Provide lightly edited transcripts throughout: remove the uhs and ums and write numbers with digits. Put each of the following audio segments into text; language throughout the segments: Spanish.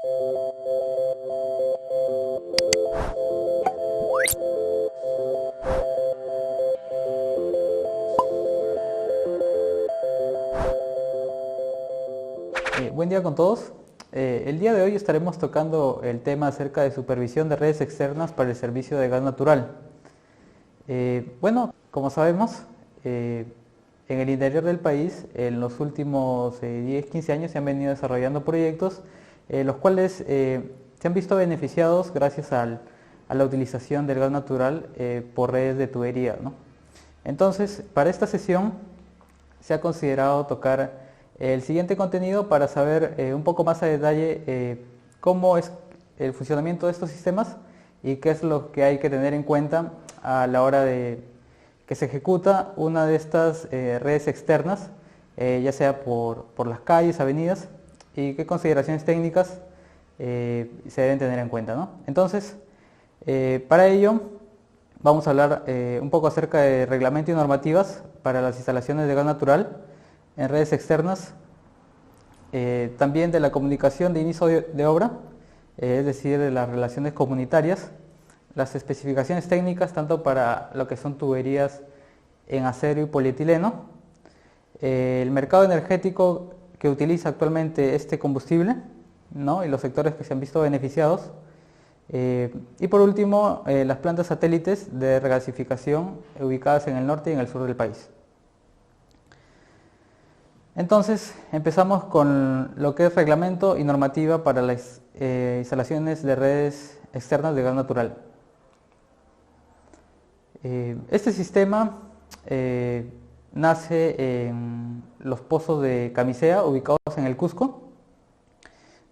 Buen día con todos. El día de hoy estaremos tocando el tema acerca de supervisión de redes externas para el servicio de gas natural. Bueno, como sabemos, en el interior del país, en los últimos 10-15 años se han venido desarrollando proyectos, los cuales se han visto beneficiados gracias a la utilización del gas natural por redes de tubería, ¿no? Entonces, para esta sesión se ha considerado tocar el siguiente contenido para saber un poco más a detalle cómo es el funcionamiento de estos sistemas y qué es lo que hay que tener en cuenta a la hora de que se ejecuta una de estas redes externas, ya sea por las calles, avenidas, y qué consideraciones técnicas se deben tener en cuenta, ¿no? Entonces, para ello vamos a hablar un poco acerca de reglamento y normativas para las instalaciones de gas natural en redes externas, también de la comunicación de inicio de obra, es decir, de las relaciones comunitarias, las especificaciones técnicas tanto para lo que son tuberías en acero y polietileno, el mercado energético que utiliza actualmente este combustible, ¿no? Y los sectores que se han visto beneficiados, y por último las plantas satélites de regasificación ubicadas en el norte y en el sur del país. Entonces empezamos con lo que es reglamento y normativa para las instalaciones de redes externas de gas natural. Este sistema nace en los pozos de Camisea ubicados en el Cusco,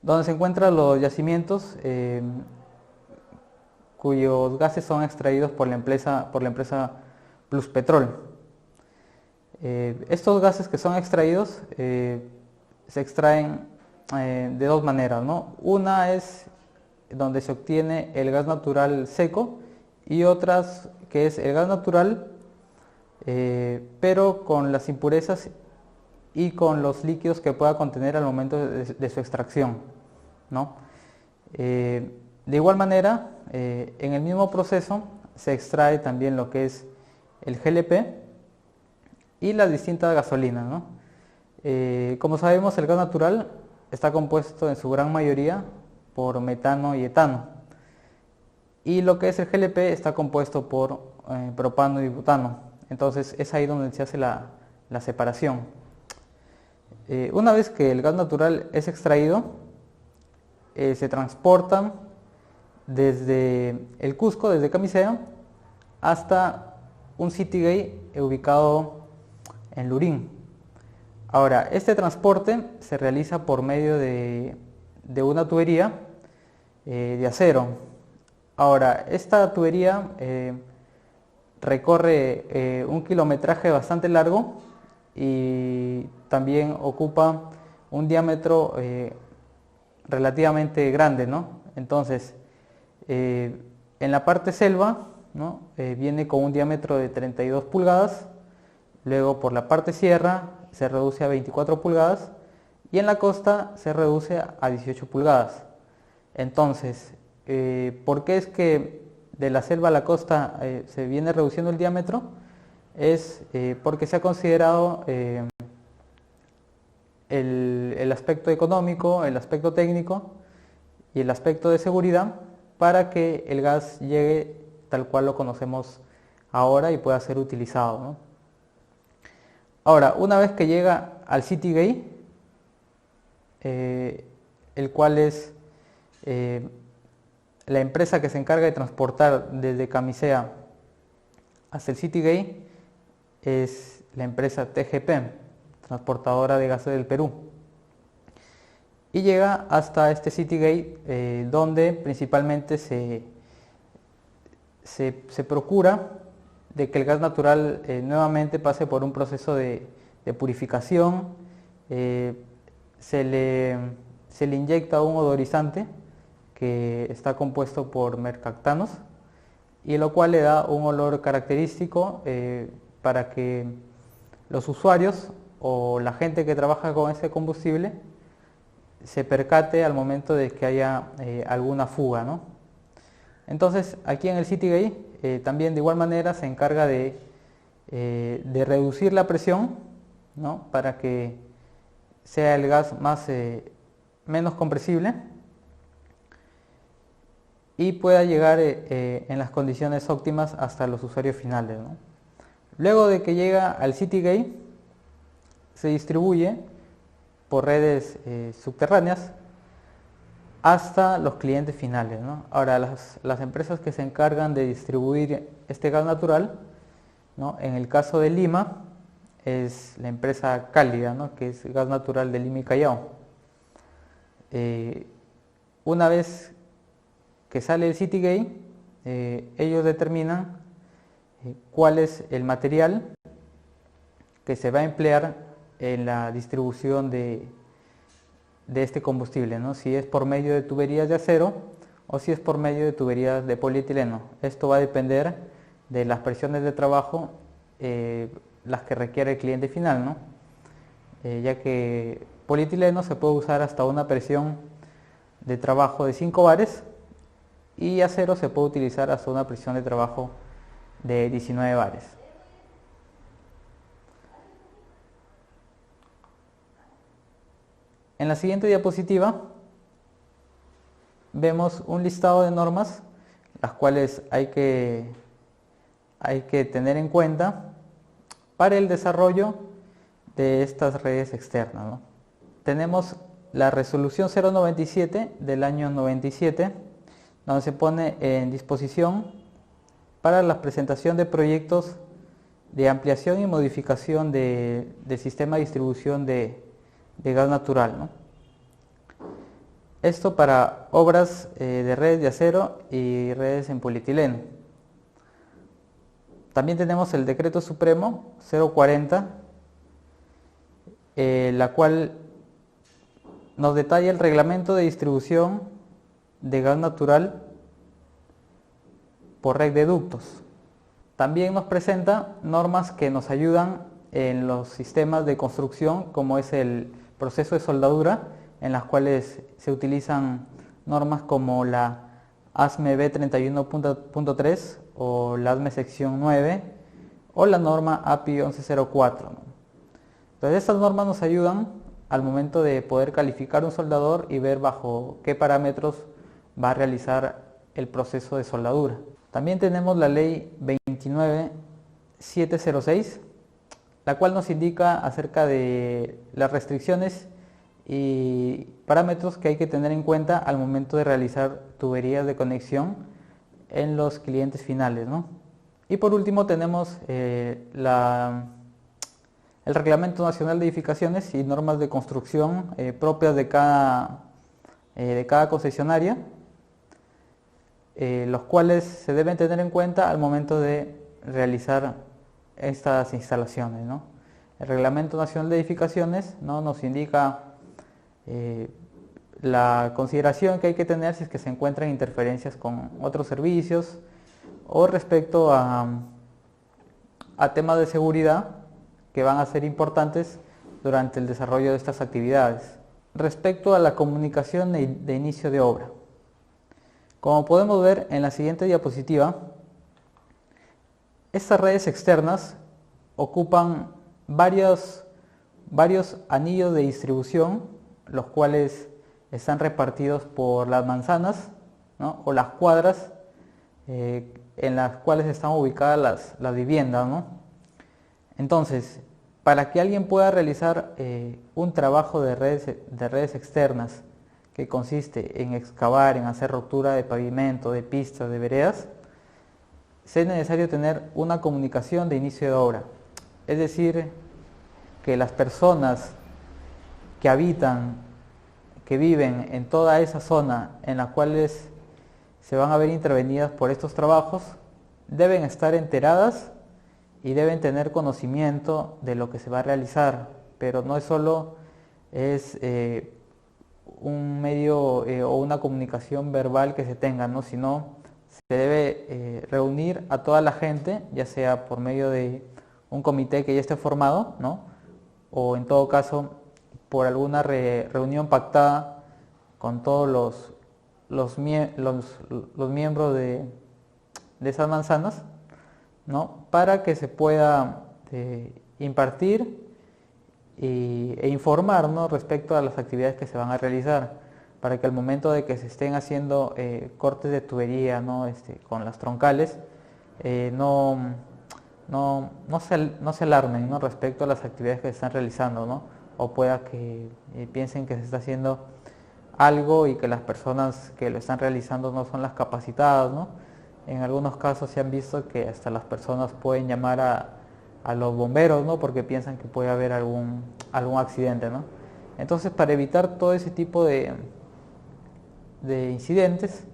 donde se encuentran los yacimientos cuyos gases son extraídos por la empresa Pluspetrol. Estos gases que son extraídos se extraen de dos maneras, ¿no? Una es donde se obtiene el gas natural seco y otras que es el gas natural pero con las impurezas y con los líquidos que pueda contener al momento de su extracción, ¿no? De igual manera, en el mismo proceso se extrae también lo que es el GLP y las distintas gasolinas, ¿no? Como sabemos, el gas natural está compuesto en su gran mayoría por metano y etano, y lo que es el GLP está compuesto por propano y butano. Entonces es ahí donde se hace la separación. Una vez que el gas natural es extraído, se transportan desde el Cusco, desde Camisea, hasta un city gate ubicado en Lurín. Ahora, este transporte se realiza por medio de una tubería de acero. Ahora, esta tubería recorre un kilometraje bastante largo y también ocupa un diámetro relativamente grande, ¿no? Entonces, en la parte selva, ¿no? Viene con un diámetro de 32 pulgadas, luego por la parte sierra se reduce a 24 pulgadas y en la costa se reduce a 18 pulgadas. Entonces, ¿por qué es que de la selva a la costa se viene reduciendo el diámetro? Es porque se ha considerado el aspecto económico, el aspecto técnico y el aspecto de seguridad para que el gas llegue tal cual lo conocemos ahora y pueda ser utilizado, ¿no? Ahora, una vez que llega al city gate, el cual es la empresa que se encarga de transportar desde Camisea hasta el city gate, es la empresa TGP, transportadora de gases del Perú, y llega hasta este city gate donde principalmente se procura de que el gas natural nuevamente pase por un proceso de purificación, se le inyecta un odorizante que está compuesto por mercaptanos y lo cual le da un olor característico para que los usuarios o la gente que trabaja con ese combustible se percate al momento de que haya alguna fuga, ¿no? Entonces aquí en el Citygate también de igual manera se encarga de reducir la presión, ¿no? Para que sea el gas menos compresible y pueda llegar en las condiciones óptimas hasta los usuarios finales, ¿no? Luego de que llega al Citygate, se distribuye por redes subterráneas hasta los clientes finales, ¿no? Ahora, las empresas que se encargan de distribuir este gas natural, ¿no? En el caso de Lima, es la empresa Cálida, ¿no? Que es gas natural de Lima y Callao. Una vez que sale el Citygate, ellos determinan cuál es el material que se va a emplear en la distribución de este combustible, ¿no? Si es por medio de tuberías de acero o si es por medio de tuberías de polietileno. Esto va a depender de las presiones de trabajo las que requiere el cliente final, ¿no? Ya que polietileno se puede usar hasta una presión de trabajo de 5 bares y acero se puede utilizar hasta una presión de trabajo de 19 bares. En la siguiente diapositiva vemos un listado de normas las cuales hay que tener en cuenta para el desarrollo de estas redes externas, ¿no? Tenemos la resolución 097 del año 97, donde se pone en disposición para la presentación de proyectos de ampliación y modificación del sistema de distribución de gas natural, ¿no? Esto para obras de redes de acero y redes en polietileno. También tenemos el Decreto Supremo 040, la cual nos detalla el reglamento de distribución de gas natural por red de ductos. También nos presenta normas que nos ayudan en los sistemas de construcción, como es el proceso de soldadura, en las cuales se utilizan normas como la ASME B31.3 o la ASME sección 9 o la norma API 1104, ¿no? Entonces estas normas nos ayudan al momento de poder calificar un soldador y ver bajo qué parámetros va a realizar el proceso de soldadura. También tenemos la ley 29706, la cual nos indica acerca de las restricciones y parámetros que hay que tener en cuenta al momento de realizar tuberías de conexión en los clientes finales, ¿no? Y por último tenemos el Reglamento Nacional de Edificaciones y normas de construcción propias de cada concesionaria, los cuales se deben tener en cuenta al momento de realizar estas instalaciones, ¿no? El Reglamento Nacional de Edificaciones, ¿no?, nos indica la consideración que hay que tener si es que se encuentran interferencias con otros servicios o respecto a temas de seguridad que van a ser importantes durante el desarrollo de estas actividades. Respecto a la comunicación de inicio de obra, como podemos ver en la siguiente diapositiva, estas redes externas ocupan varios anillos de distribución, los cuales están repartidos por las manzanas, ¿no?, o las cuadras en las cuales están ubicadas las viviendas, ¿no? Entonces, para que alguien pueda realizar un trabajo de redes externas que consiste en excavar, en hacer ruptura de pavimento, de pistas, de veredas, es necesario tener una comunicación de inicio de obra. Es decir, que las personas que viven en toda esa zona en la cuales se van a ver intervenidas por estos trabajos, deben estar enteradas y deben tener conocimiento de lo que se va a realizar, pero no es solo un medio o una comunicación verbal que se tenga, ¿no?, sino se debe reunir a toda la gente, ya sea por medio de un comité que ya esté formado, ¿no?, o en todo caso por alguna reunión pactada con todos los miembros de esas manzanas, ¿no? Para que se pueda impartir e informar, ¿no? Respecto a las actividades que se van a realizar, para que al momento de que se estén haciendo cortes de tubería, ¿no? Con las troncales, no se alarmen, ¿no? Respecto a las actividades que se están realizando, ¿no? O pueda que piensen que se está haciendo algo y que las personas que lo están realizando no son las capacitadas, ¿no? En algunos casos se han visto que hasta las personas pueden llamar a los bomberos, ¿no? Porque piensan que puede haber algún accidente, ¿no? Entonces, para evitar todo ese tipo de incidentes,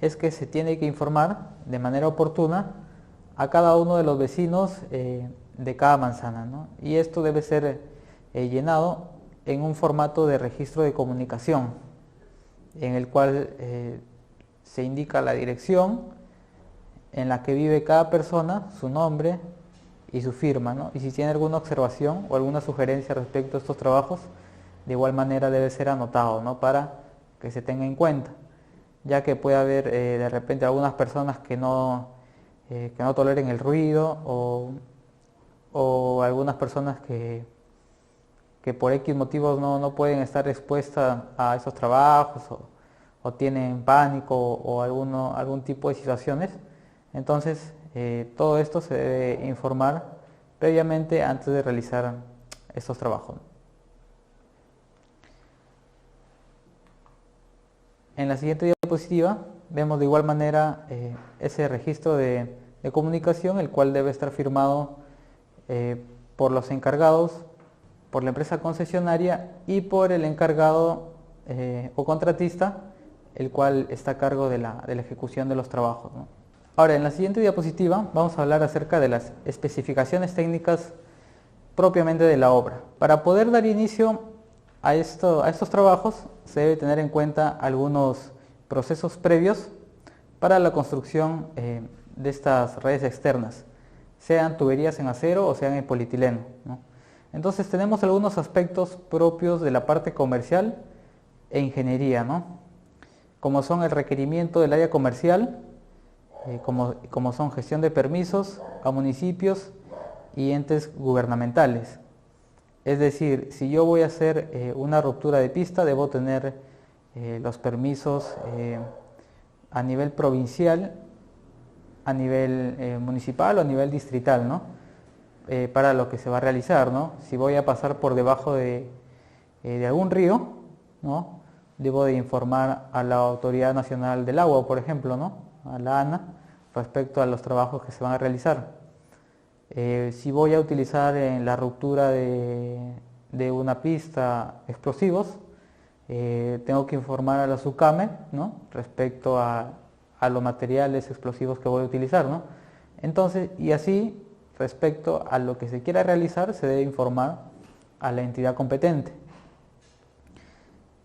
es que se tiene que informar de manera oportuna a cada uno de los vecinos de cada manzana, ¿no? Y esto debe ser llenado en un formato de registro de comunicación, en el cual se indica la dirección en la que vive cada persona, su nombre y su firma, ¿no? Y si tiene alguna observación o alguna sugerencia respecto a estos trabajos, de igual manera debe ser anotado, ¿no? Para que se tenga en cuenta, ya que puede haber de repente algunas personas que no toleren el ruido, o algunas personas que por X motivos no pueden estar expuestas a esos trabajos, o tienen pánico o algún tipo de situaciones. Entonces todo esto se debe informar previamente antes de realizar estos trabajos. En la siguiente diapositiva vemos de igual manera ese registro de comunicación, el cual debe estar firmado por los encargados, por la empresa concesionaria y por el encargado o contratista, el cual está a cargo de la ejecución de los trabajos, ¿no? Ahora, en la siguiente diapositiva vamos a hablar acerca de las especificaciones técnicas propiamente de la obra. Para poder dar inicio a estos trabajos se debe tener en cuenta algunos procesos previos para la construcción de estas redes externas, sean tuberías en acero o sean en polietileno, ¿no? Entonces tenemos algunos aspectos propios de la parte comercial e ingeniería, ¿no? Como son el requerimiento del área comercial, como son gestión de permisos a municipios y entes gubernamentales. Es decir, si yo voy a hacer una ruptura de pista, debo tener los permisos a nivel provincial, a nivel municipal o a nivel distrital, ¿no? Para lo que se va a realizar, ¿no? Si voy a pasar por debajo de algún río, ¿no? Debo de informar a la Autoridad Nacional del Agua, por ejemplo, ¿no? A la ANA, respecto a los trabajos que se van a realizar. Si voy a utilizar en la ruptura de una pista explosivos, tengo que informar a la SUCAME, ¿no? Respecto a los materiales explosivos que voy a utilizar, ¿no? Entonces, y así, respecto a lo que se quiera realizar, se debe informar a la entidad competente.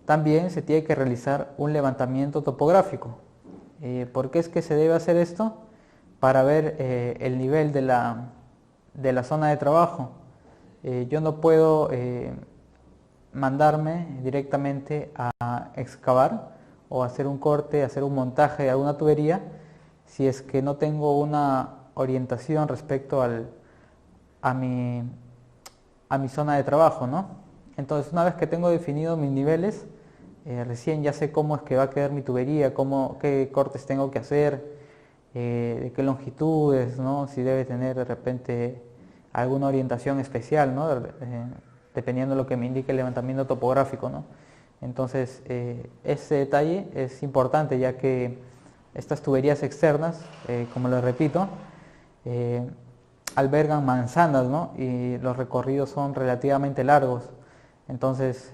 También se tiene que realizar un levantamiento topográfico. ¿Por qué es que se debe hacer esto? Para ver el nivel de la zona de trabajo. Yo no puedo mandarme directamente a excavar o hacer un corte, hacer un montaje de alguna tubería, si es que no tengo una orientación respecto a mi zona de trabajo, ¿no? Entonces, una vez que tengo definidos mis niveles, recién ya sé cómo es que va a quedar mi tubería, qué cortes tengo que hacer, de qué longitudes, ¿no? Si debe tener de repente alguna orientación especial, ¿no? Dependiendo de lo que me indique el levantamiento topográfico, ¿no? Entonces, ese detalle es importante, ya que estas tuberías externas, como les repito, albergan manzanas, ¿no? Y los recorridos son relativamente largos. Entonces,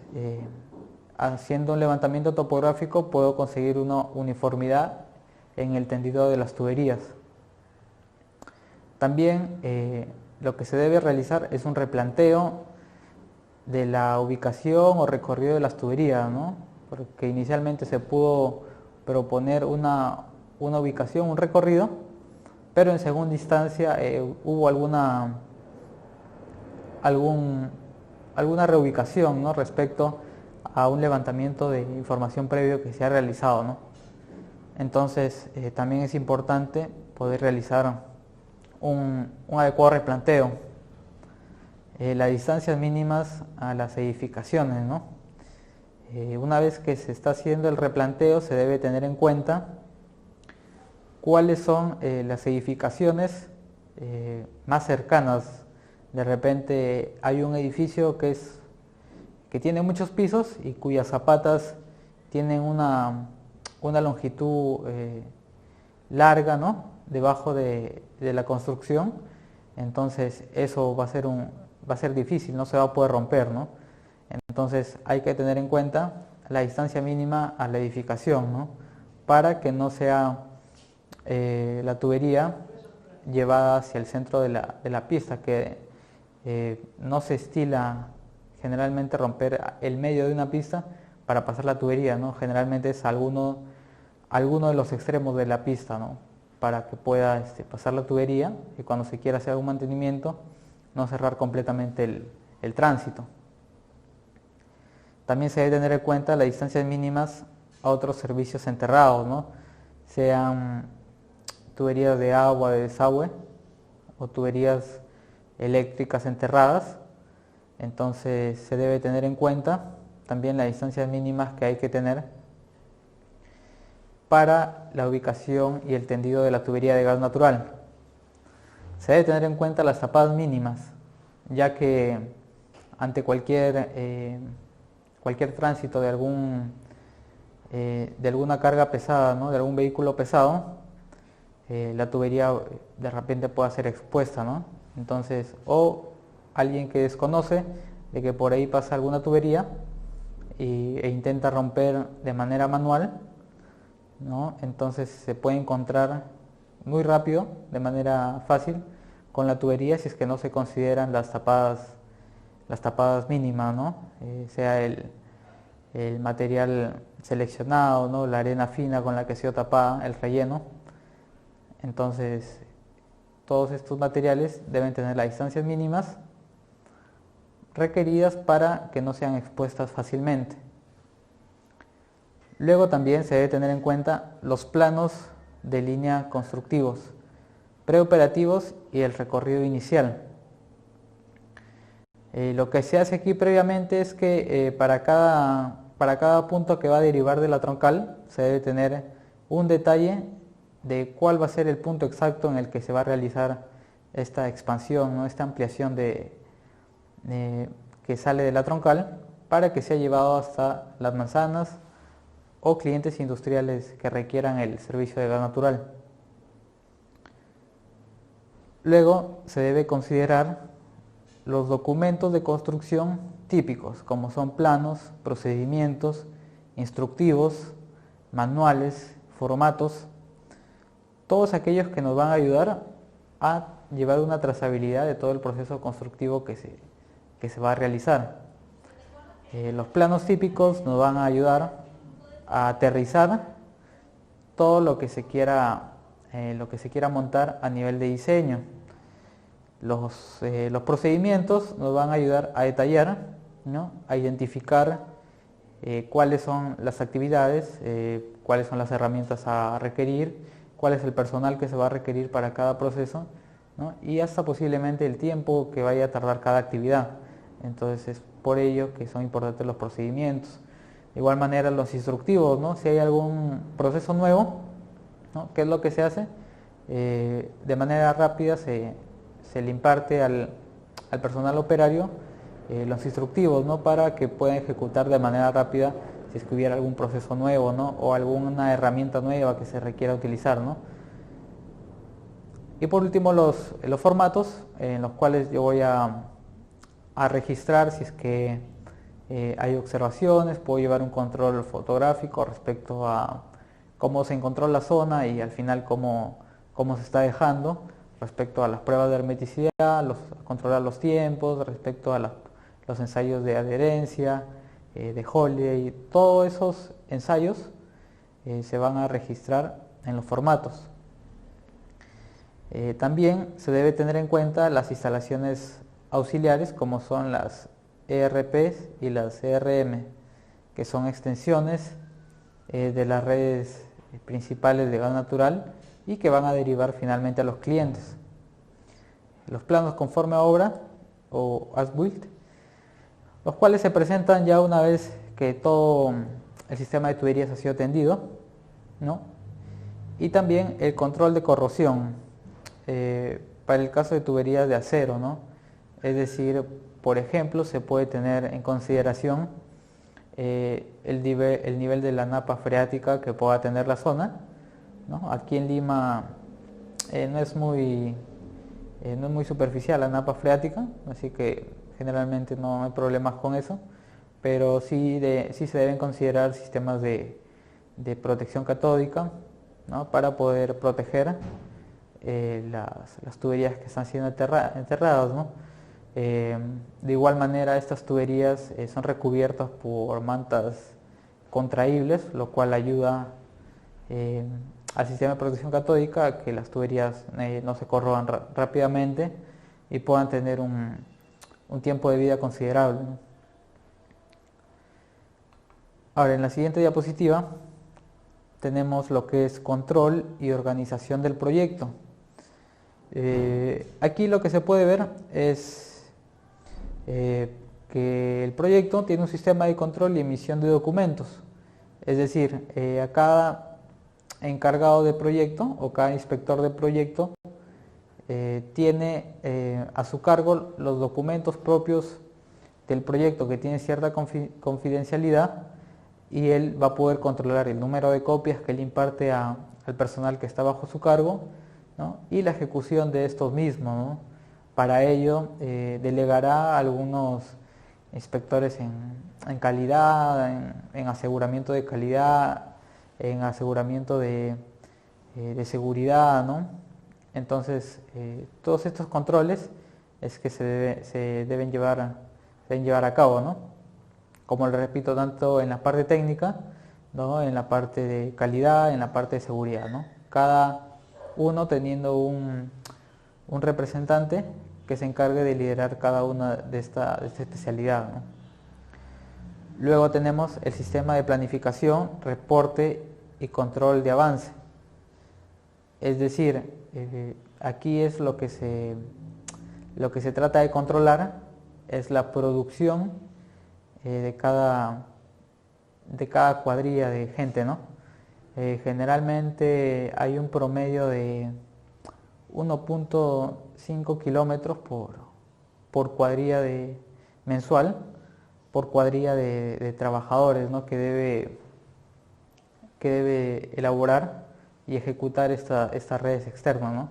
haciendo un levantamiento topográfico puedo conseguir una uniformidad en el tendido de las tuberías. También lo que se debe realizar es un replanteo de la ubicación o recorrido de las tuberías, ¿no? Porque inicialmente se pudo proponer una ubicación, un recorrido, pero en segunda instancia hubo alguna reubicación, ¿no? Respecto a un levantamiento de información previo que se ha realizado, ¿no? Entonces también es importante poder realizar un adecuado replanteo. Las distancias mínimas a las edificaciones, ¿no? Una vez que se está haciendo el replanteo, se debe tener en cuenta cuáles son las edificaciones más cercanas. De repente hay un edificio que tiene muchos pisos y cuyas zapatas tienen una longitud larga, ¿no?, debajo de la construcción. Entonces eso va a ser difícil, no se va a poder romper, ¿no? Entonces hay que tener en cuenta la distancia mínima a la edificación, ¿no?, para que no sea la tubería llevada hacia el centro de la pista, que no se estila generalmente romper el medio de una pista para pasar la tubería, ¿no? Generalmente es alguno de los extremos de la pista, ¿no?, para que pueda pasar la tubería y cuando se quiera hacer algún mantenimiento no cerrar completamente el tránsito. También se debe tener en cuenta las distancias mínimas a otros servicios enterrados, ¿no?, sean tuberías de agua, de desagüe o tuberías eléctricas enterradas. Entonces se debe tener en cuenta también las distancias mínimas que hay que tener para la ubicación y el tendido de la tubería de gas natural. Se debe tener en cuenta las tapadas mínimas, ya que ante cualquier tránsito de alguna carga pesada, ¿no?, de algún vehículo pesado, la tubería de repente pueda ser expuesta, ¿no? Entonces, o alguien que desconoce de que por ahí pasa alguna tubería e intenta romper de manera manual, ¿no? Entonces se puede encontrar muy rápido, de manera fácil, con la tubería si es que no se consideran las tapadas mínimas, ¿no? Sea el material seleccionado, ¿no?, la arena fina con la que ha sido tapada, el relleno. Entonces todos estos materiales deben tener las distancias mínimas requeridas para que no sean expuestas fácilmente. Luego también se debe tener en cuenta los planos de línea constructivos, preoperativos y el recorrido inicial. Lo que se hace aquí previamente es que para cada punto que va a derivar de la troncal se debe tener un detalle de cuál va a ser el punto exacto en el que se va a realizar esta expansión, ¿no?, esta ampliación que sale de la troncal, para que sea llevado hasta las manzanas o clientes industriales que requieran el servicio de gas natural. Luego se debe considerar los documentos de construcción típicos, como son planos, procedimientos, instructivos, manuales, formatos, todos aquellos que nos van a ayudar a llevar una trazabilidad de todo el proceso constructivo que se va a realizar. Los planos típicos nos van a ayudar a aterrizar todo lo que se quiera montar a nivel de diseño. Los procedimientos nos van a ayudar a detallar, ¿no?, a identificar cuáles son las actividades, cuáles son las herramientas a requerir, cuál es el personal que se va a requerir para cada proceso, ¿no?, y hasta posiblemente el tiempo que vaya a tardar cada actividad. Entonces es por ello que son importantes los procedimientos. De igual manera los instructivos, ¿no?, si hay algún proceso nuevo, ¿no?, ¿qué es lo que se hace? De manera rápida se le imparte al personal operario los instructivos, ¿no?, para que puedan ejecutar de manera rápida si es que hubiera algún proceso nuevo, ¿no?, o alguna herramienta nueva que se requiera utilizar, ¿no? Y por último los formatos en los cuales yo voy a registrar si es que hay observaciones, puedo llevar un control fotográfico respecto a cómo se encontró la zona y al final cómo se está dejando, respecto a las pruebas de hermeticidad, controlar los tiempos, respecto a los ensayos de adherencia, de Holiday. Todos esos ensayos se van a registrar en los formatos. También se debe tener en cuenta las instalaciones auxiliares, como son las ERPs y las ERM. que son extensiones de las redes principales de gas natural y que van a derivar finalmente a los clientes. Los planos conforme a obra o as-built, los cuales se presentan ya una vez que todo el sistema de tuberías ha sido tendido, ¿no? Y también el control de corrosión para el caso de tuberías de acero, ¿no? Es decir, por ejemplo, se puede tener en consideración el nivel de la napa freática que pueda tener la zona, ¿no? Aquí en Lima no es muy superficial la napa freática, así que generalmente no hay problemas con eso, pero sí se deben considerar sistemas de protección catódica, ¿no? Para poder proteger las tuberías que están siendo enterradas, ¿no? De igual manera, estas tuberías son recubiertas por mantas contraíbles, lo cual ayuda al sistema de protección catódica a que las tuberías no se corroan rápidamente y puedan tener un tiempo de vida considerable, ¿no? Ahora, en la siguiente diapositiva tenemos lo que es control y organización del proyecto. Aquí lo que se puede ver es que el proyecto tiene un sistema de control y emisión de documentos. Es decir, a cada encargado de proyecto o cada inspector de proyecto tiene a su cargo los documentos propios del proyecto que tiene cierta confidencialidad, y él va a poder controlar el número de copias que él imparte al personal que está bajo su cargo, ¿no? Y la ejecución de estos mismos, ¿no? Para ello delegará a algunos inspectores en calidad, en aseguramiento de calidad, en aseguramiento de seguridad, ¿no? Entonces todos estos controles es que se deben llevar a cabo, ¿no? Como les repito, tanto en la parte técnica, ¿no? En la parte de calidad, en la parte de seguridad, ¿no? Cada uno teniendo un representante que se encargue de liderar cada una de esta especialidad, ¿no? Luego tenemos el sistema de planificación, reporte y control de avance. Es decir, aquí es lo que se trata de controlar es la producción de cada cuadrilla de gente, ¿no? Generalmente hay un promedio de 1.5 kilómetros por cuadrilla mensual, por cuadrilla de trabajadores, ¿no? que debe elaborar y ejecutar estas redes externas, ¿no?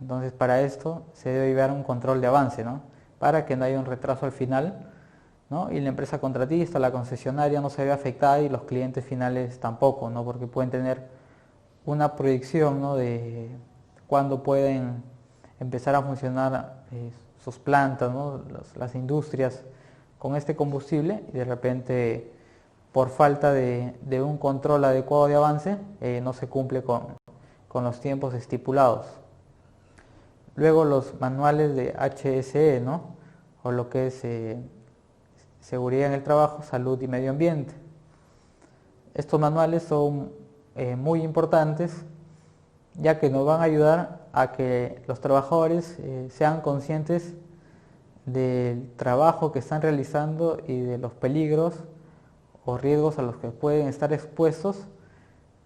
Entonces, para esto se debe llevar un control de avance, ¿no? Para que no haya un retraso al final, ¿no? Y la empresa contratista, la concesionaria, no se ve afectada y los clientes finales tampoco, ¿no? Porque pueden tener una proyección, ¿no? De cuándo pueden empezar a funcionar sus plantas, ¿no? Las industrias con este combustible, y de repente, por falta de un control adecuado de avance, no se cumple con los tiempos estipulados. Luego los manuales de HSE, ¿no? O lo que es seguridad en el trabajo, salud y medio ambiente. Estos manuales son muy importantes, ya que nos van a ayudar a que los trabajadores sean conscientes del trabajo que están realizando y de los peligros o riesgos a los que pueden estar expuestos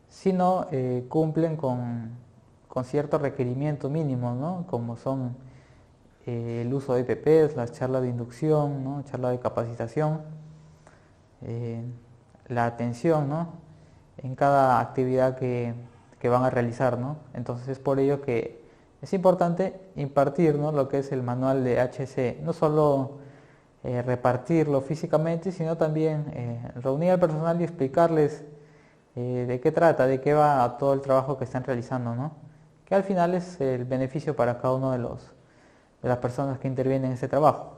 si no cumplen con ciertos requerimientos mínimos, ¿no? Como son el uso de EPPs, las charlas de inducción, ¿no? Charlas de capacitación, la atención, ¿no? En cada actividad que van a realizar, ¿no? Entonces es por ello que es importante impartir, ¿no? Lo que es el manual de HSE, no solo repartirlo físicamente, sino también reunir al personal y explicarles de qué trata, de qué va todo el trabajo que están realizando, ¿no? Que al final es el beneficio para cada uno de las personas que intervienen en ese trabajo.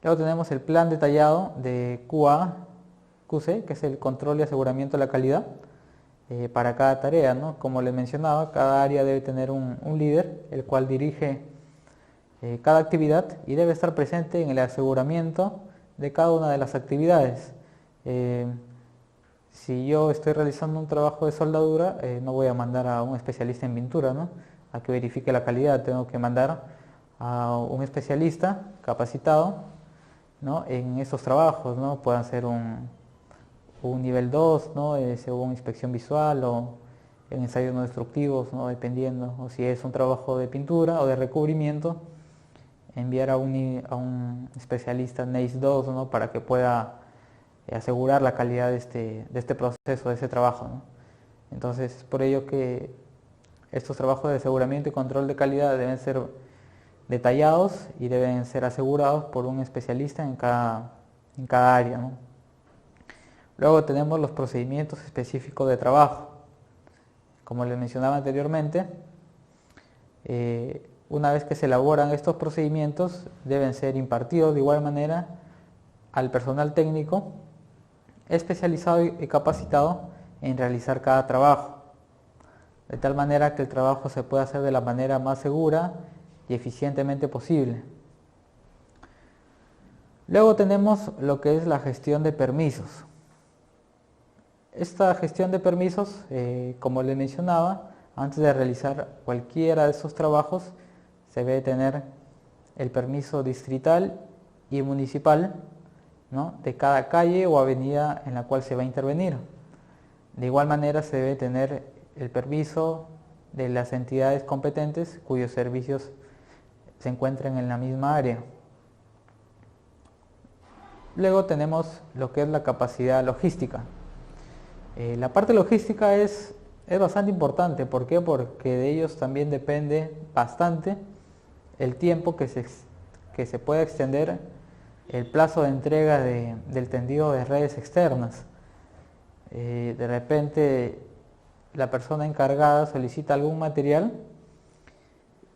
Luego tenemos el plan detallado de QA/QC, que es el control y aseguramiento de la calidad para cada tarea, ¿no? Como les mencionaba, cada área debe tener un líder, el cual dirige cada actividad y debe estar presente en el aseguramiento de cada una de las actividades. Eh, si yo estoy realizando un trabajo de soldadura, no voy a mandar a un especialista en pintura, ¿no?, a que verifique la calidad. Tengo que mandar a un especialista capacitado, ¿no?, en estos trabajos, ¿no? Puedan ser un nivel 2, ¿no?, según inspección visual, o en ensayos no destructivos, ¿no?, dependiendo. O si es un trabajo de pintura o de recubrimiento, enviar a un especialista NACE 2, ¿no?, para que pueda asegurar la calidad de este proceso, de ese trabajo, ¿no? Entonces, es por ello que estos trabajos de aseguramiento y control de calidad deben ser detallados y deben ser asegurados por un especialista en cada área, ¿no? Luego tenemos los procedimientos específicos de trabajo. Como les mencionaba anteriormente, una vez que se elaboran estos procedimientos, deben ser impartidos de igual manera al personal técnico especializado y capacitado en realizar cada trabajo, de tal manera que el trabajo se pueda hacer de la manera más segura y eficientemente posible. Luego tenemos lo que es la gestión de permisos. Esta gestión de permisos, como les mencionaba, antes de realizar cualquiera de estos trabajos, se debe tener el permiso distrital y municipal, ¿no?, de cada calle o avenida en la cual se va a intervenir. De igual manera se debe tener el permiso de las entidades competentes cuyos servicios se encuentran en la misma área. Luego tenemos lo que es la capacidad logística. La parte logística es bastante importante. ¿Por qué? Porque de ellos también depende bastante el tiempo que se pueda extender el plazo de entrega del tendido de redes externas. De repente la persona encargada solicita algún material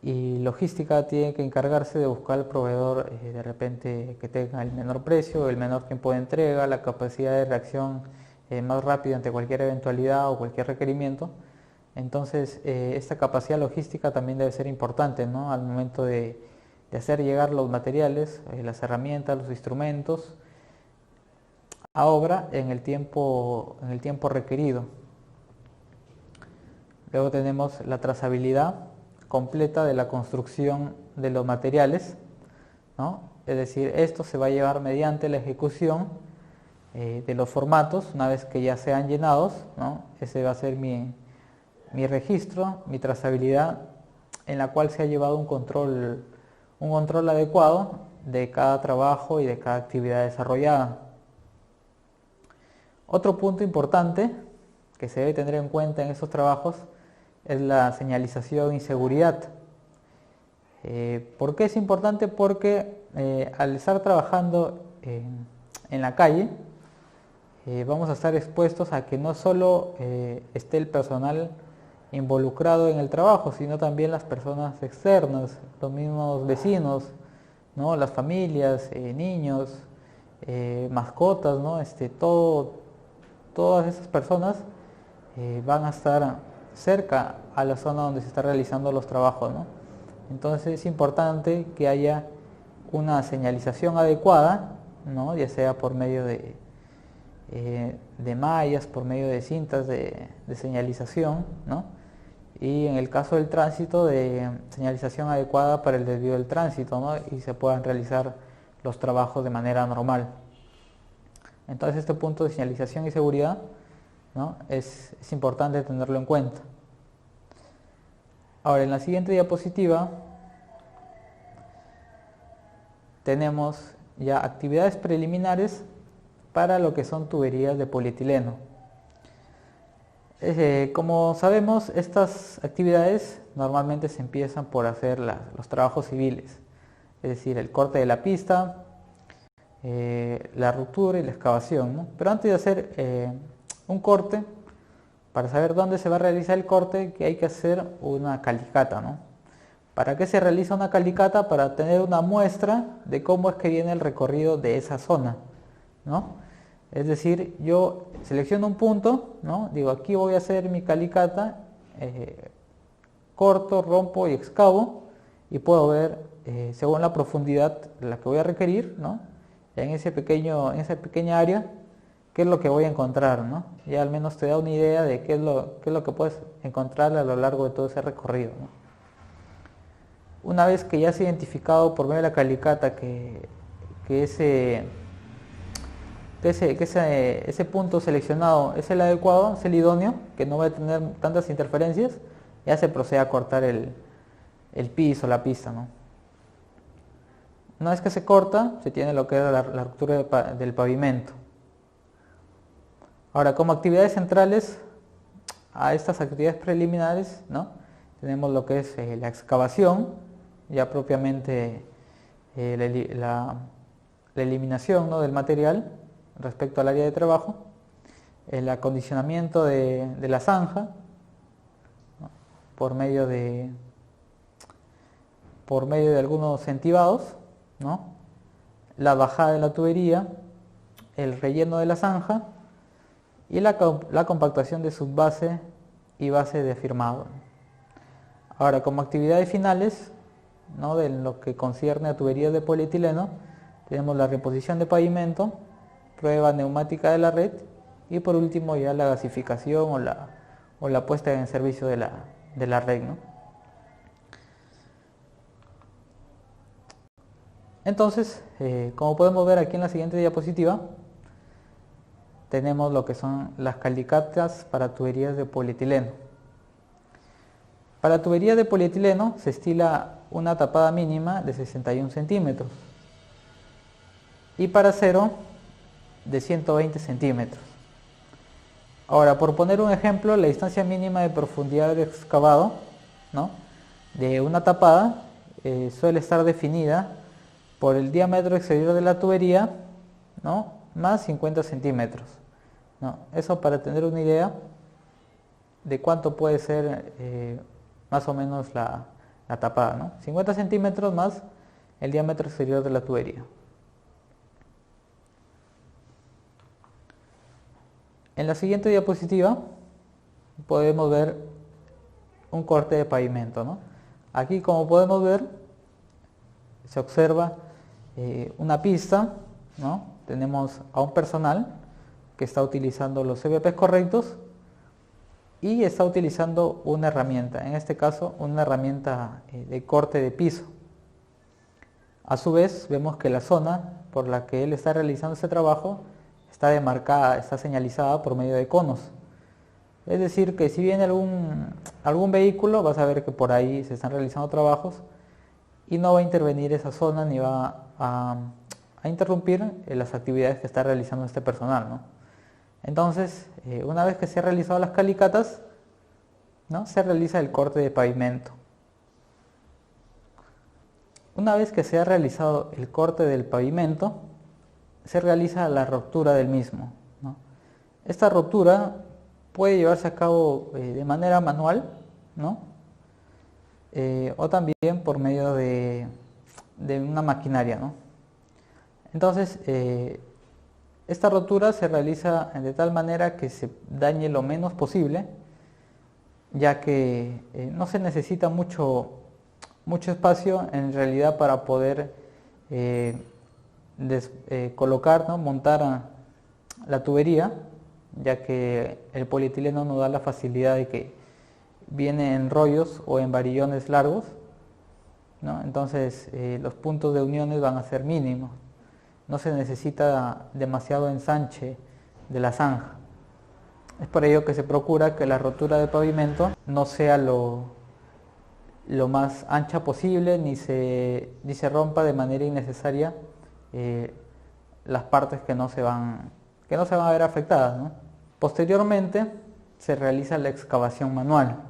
y logística tiene que encargarse de buscar al proveedor, de repente que tenga el menor precio, el menor tiempo de entrega, la capacidad de reacción más rápida ante cualquier eventualidad o cualquier requerimiento. Entonces esta capacidad logística también debe ser importante, ¿no?, al momento de hacer llegar los materiales, las herramientas, los instrumentos a obra en el tiempo requerido. Luego tenemos la trazabilidad completa de la construcción de los materiales, ¿no? Es decir, esto se va a llevar mediante la ejecución de los formatos. Una vez que ya sean llenados, ¿no?, ese va a ser mi registro, mi trazabilidad, en la cual se ha llevado un control adecuado de cada trabajo y de cada actividad desarrollada. Otro punto importante que se debe tener en cuenta en estos trabajos es la señalización y seguridad. ¿Por qué es importante? Porque al estar trabajando en la calle, vamos a estar expuestos a que no solo esté el personal involucrado en el trabajo, sino también las personas externas, los mismos vecinos, ¿no?, las familias, niños, mascotas, ¿no? Todas esas personas van a estar cerca a la zona donde se están realizando los trabajos, ¿no? Entonces es importante que haya una señalización adecuada, ¿no?, ya sea por medio de mallas, por medio de cintas de señalización, ¿no?, y en el caso del tránsito, de señalización adecuada para el desvío del tránsito, ¿no?, y se puedan realizar los trabajos de manera normal. Entonces este punto de señalización y seguridad, ¿no?, es importante tenerlo en cuenta. Ahora, en la siguiente diapositiva tenemos ya actividades preliminares para lo que son tuberías de polietileno. Como sabemos, estas actividades normalmente se empiezan por hacer los trabajos civiles, es decir, el corte de la pista, la ruptura y la excavación, ¿no? Pero antes de hacer un corte, para saber dónde se va a realizar el corte, que hay que hacer una calicata, ¿no? ¿Para qué se realiza una calicata? Para tener una muestra de cómo es que viene el recorrido de esa zona, ¿no? Es decir, yo selecciono un punto, ¿no?, digo, aquí voy a hacer mi calicata, corto, rompo y excavo, y puedo ver, según la profundidad la que voy a requerir, ¿no?, en esa pequeña área, qué es lo que voy a encontrar, ¿no? Ya al menos te da una idea de qué es lo que puedes encontrar a lo largo de todo ese recorrido, ¿no? Una vez que ya has identificado por medio de la calicata que ese punto seleccionado es el adecuado, es el idóneo, que no va a tener tantas interferencias, ya se procede a cortar el piso, la pista, ¿no? Una vez que se corta, se tiene lo que es la ruptura del pavimento. Ahora, como actividades centrales a estas actividades preliminares, ¿no? Tenemos lo que es la excavación, ya propiamente la eliminación, ¿no?, del material respecto al área de trabajo, el acondicionamiento de la zanja, ¿no?, por medio de algunos entibados, ¿no?, la bajada de la tubería, el relleno de la zanja y la compactación de subbase y base de afirmado. Ahora, como actividades finales, ¿no?, de lo que concierne a tuberías de polietileno, tenemos la reposición de pavimento, prueba neumática de la red y por último ya la gasificación o la puesta en servicio de la red, ¿no? Entonces, como podemos ver aquí en la siguiente diapositiva, tenemos lo que son las calicatas para tuberías de polietileno. Para tuberías de polietileno se estila una tapada mínima de 61 centímetros y para acero de 120 centímetros. Ahora, por poner un ejemplo, la distancia mínima de profundidad de excavado, ¿no?, de una tapada suele estar definida por el diámetro exterior de la tubería, ¿no?, más 50 centímetros, ¿no? Eso para tener una idea de cuánto puede ser más o menos la tapada, ¿no? 50 centímetros más el diámetro exterior de la tubería. En la siguiente diapositiva podemos ver un corte de pavimento, ¿no? Aquí, como podemos ver, se observa una pista, ¿no? Tenemos a un personal que está utilizando los CVPs correctos y está utilizando una herramienta, en este caso una herramienta de corte de piso. A su vez vemos que la zona por la que él está realizando este trabajo está demarcada, está señalizada por medio de conos. Es decir, que si viene algún vehículo, vas a ver que por ahí se están realizando trabajos y no va a intervenir esa zona ni va a interrumpir las actividades que está realizando este personal, ¿no? Entonces, una vez que se han realizado las calicatas, ¿no?, se realiza el corte de pavimento. Una vez que se ha realizado el corte del pavimento, se realiza la ruptura del mismo, ¿no? Esta ruptura puede llevarse a cabo de manera manual, ¿no?, o también por medio de una maquinaria, ¿no? Entonces, esta rotura se realiza de tal manera que se dañe lo menos posible, ya que no se necesita mucho espacio en realidad para poder colocar, ¿no?, montar la tubería, ya que el polietileno nos da la facilidad de que viene en rollos o en varillones largos, ¿no? Entonces los puntos de uniones van a ser mínimos, no se necesita demasiado ensanche de la zanja. Es por ello que se procura que la rotura de pavimento no sea lo más ancha posible, ni se rompa de manera innecesaria las partes que no se van a ver afectadas, ¿no? Posteriormente se realiza la excavación manual.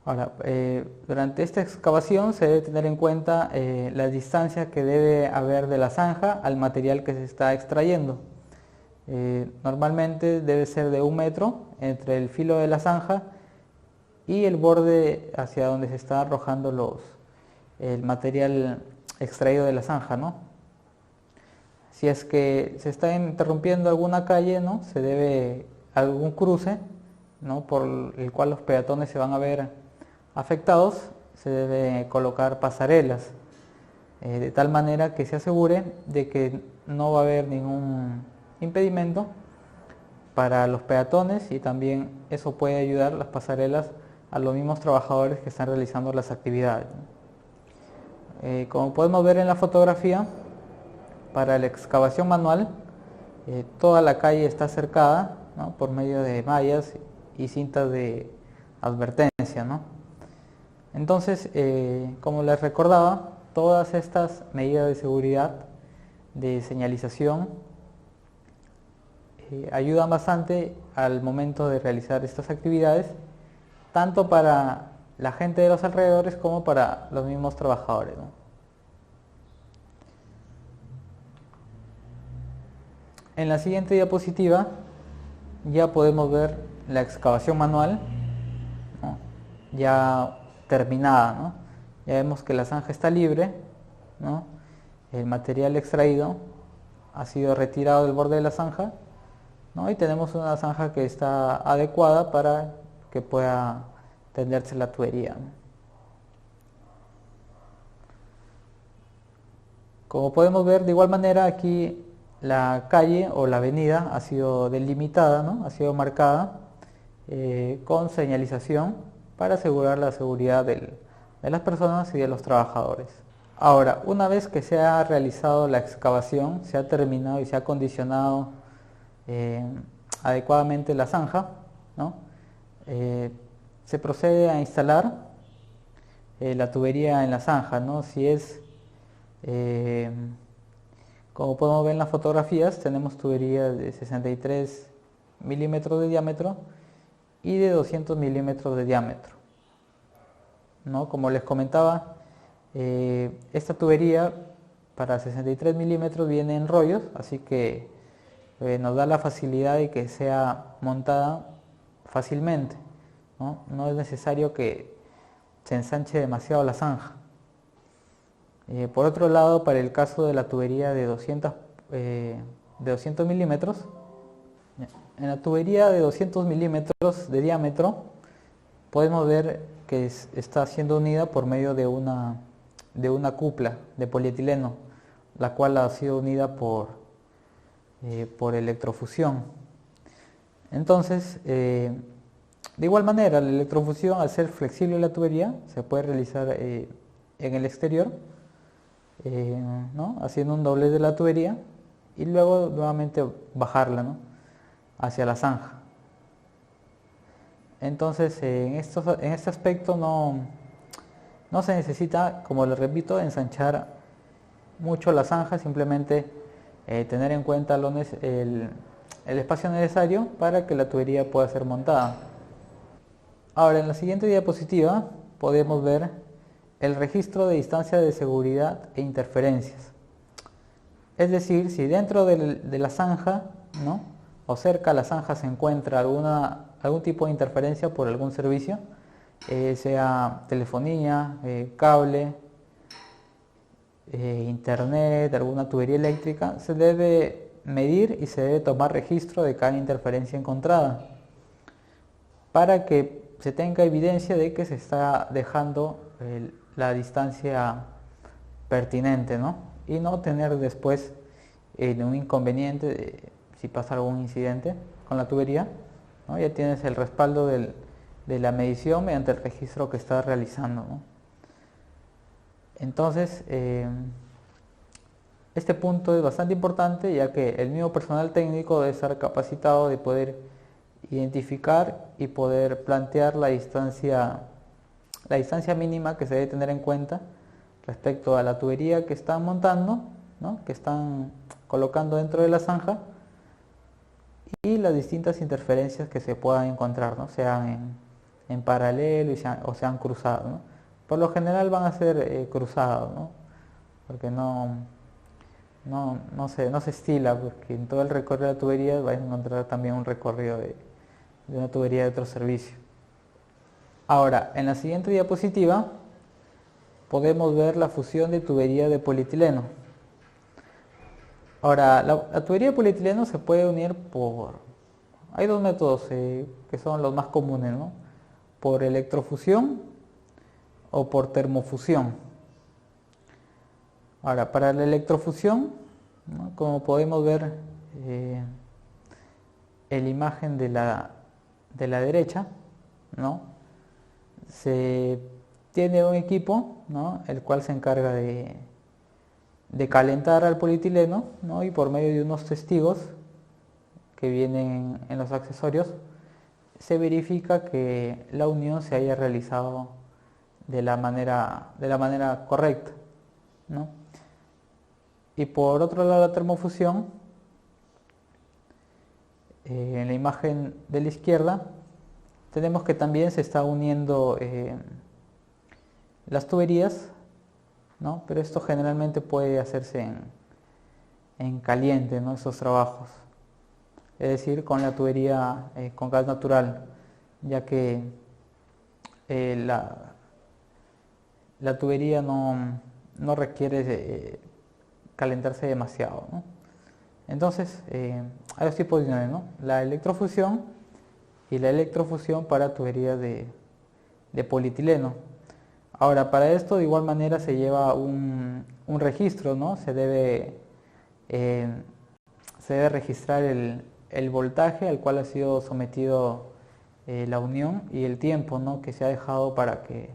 Ahora, durante esta excavación se debe tener en cuenta la distancia que debe haber de la zanja al material que se está extrayendo. Normalmente debe ser de 1 metro entre el filo de la zanja y el borde hacia donde se está arrojando el material extraído de la zanja, ¿no? Si es que se está interrumpiendo alguna calle, ¿no?, se debe algún cruce, ¿no?, por el cual los peatones se van a ver afectados, se debe colocar pasarelas, de tal manera que se asegure de que no va a haber impedimento para los peatones, y también eso puede ayudar las pasarelas a los mismos trabajadores que están realizando las actividades. Como podemos ver en la fotografía, para la excavación manual, toda la calle está cercada, ¿no?, por medio de mallas y cintas de advertencia, ¿no? Entonces, como les recordaba, todas estas medidas de seguridad, de señalización, ayudan bastante al momento de realizar estas actividades, tanto para la gente de los alrededores como para los mismos trabajadores, ¿no? En la siguiente diapositiva ya podemos ver la excavación manual, ¿no?, ya terminada, ¿no? Ya vemos que la zanja está libre, ¿no? El material extraído ha sido retirado del borde de la zanja, ¿no? Y tenemos una zanja que está adecuada para que pueda tenderse la tubería, ¿no? Como podemos ver, de igual manera aquí la calle o la avenida ha sido delimitada, ¿no?, ha sido marcada con señalización para asegurar la seguridad de las personas y de los trabajadores. Ahora, una vez que se ha realizado la excavación, se ha terminado y se ha acondicionado adecuadamente la zanja, ¿no?, se procede a instalar la tubería en la zanja, ¿no? Si es, como podemos ver en las fotografías, tenemos tuberías de 63 milímetros de diámetro y de 200 milímetros de diámetro, ¿no? Como les comentaba, esta tubería para 63 milímetros viene en rollos, así que nos da la facilidad de que sea montada fácilmente, ¿no? No es necesario que se ensanche demasiado la zanja. Por otro lado, para el caso de la tubería de 200 milímetros, en la tubería de 200 milímetros de diámetro podemos ver que está siendo unida por medio de una cupla de polietileno, la cual ha sido unida por electrofusión. Entonces, de igual manera, la electrofusión, al ser flexible la tubería, se puede realizar en el exterior, ¿no?, haciendo un doblez de la tubería y luego nuevamente bajarla, ¿no?, hacia la zanja. Entonces, en este aspecto no se necesita, como les repito, ensanchar mucho la zanja, simplemente tener en cuenta el espacio necesario para que la tubería pueda ser montada. Ahora, en la siguiente diapositiva podemos ver el registro de distancia de seguridad e interferencias. Es decir, si dentro de la zanja, ¿no?, o cerca de la zanja se encuentra algún tipo de interferencia por algún servicio, sea telefonía, cable, internet, alguna tubería eléctrica, se debe medir y se debe tomar registro de cada interferencia encontrada para que se tenga evidencia de que se está dejando la distancia pertinente, ¿no?, y no tener después un inconveniente si pasa algún incidente con la tubería, ¿no? Ya tienes el respaldo de la medición mediante el registro que estás realizando, ¿no? Entonces, este punto es bastante importante, ya que el mismo personal técnico debe estar capacitado de poder identificar y poder plantear la distancia mínima que se debe tener en cuenta respecto a la tubería que están montando, ¿no?, que están colocando dentro de la zanja, y las distintas interferencias que se puedan encontrar, ¿no?, sean en paralelo o sean cruzadas, ¿no? Por lo general van a ser cruzados, ¿no?, porque no se estila, porque en todo el recorrido de la tubería vais a encontrar también un recorrido de una tubería de otro servicio. Ahora, en la siguiente diapositiva podemos ver la fusión de tubería de polietileno. Ahora, la tubería de polietileno se puede unir hay dos métodos que son los más comunes, ¿no?, por electrofusión o por termofusión. Ahora, para la electrofusión, ¿no?, como podemos ver la imagen de la derecha, ¿no? Se tiene un equipo, ¿no?, el cual se encarga de calentar al polietileno, ¿no?, y por medio de unos testigos que vienen en los accesorios se verifica que la unión se haya realizado de la manera correcta, ¿no? Y por otro lado, la termofusión, en la imagen de la izquierda tenemos que también se está uniendo las tuberías, ¿no? Pero esto generalmente puede hacerse en caliente, ¿no?, esos trabajos, es decir, con la tubería con gas natural, ya que la tubería no requiere calentarse demasiado, ¿no? Entonces, hay dos tipos de uniones, ¿no?, la electrofusión y la electrofusión para tuberías de polietileno. Ahora, para esto de igual manera se lleva un registro, ¿no? Se debe registrar el voltaje al cual ha sido sometido la unión y el tiempo, ¿no?, que se ha dejado para que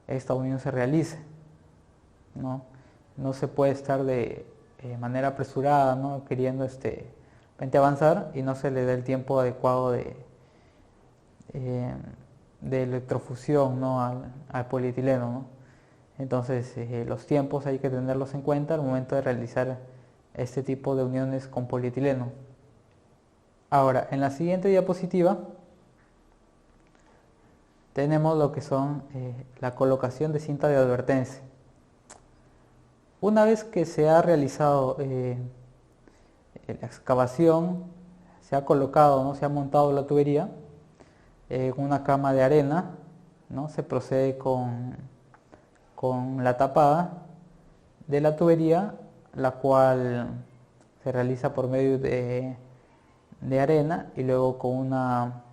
esta unión se realice, ¿no? No se puede estar de manera apresurada, ¿no?, queriendo avanzar y no se le da el tiempo adecuado de electrofusión, ¿no?, al polietileno, ¿no? Entonces los tiempos hay que tenerlos en cuenta al momento de realizar este tipo de uniones con polietileno. Ahora, en la siguiente diapositiva tenemos lo que son la colocación de cinta de advertencia. Una vez que se ha realizado la excavación, se ha colocado, ¿no?, se ha montado la tubería en una cama de arena, ¿no?, se procede con la tapada de la tubería, la cual se realiza por medio de arena y luego con una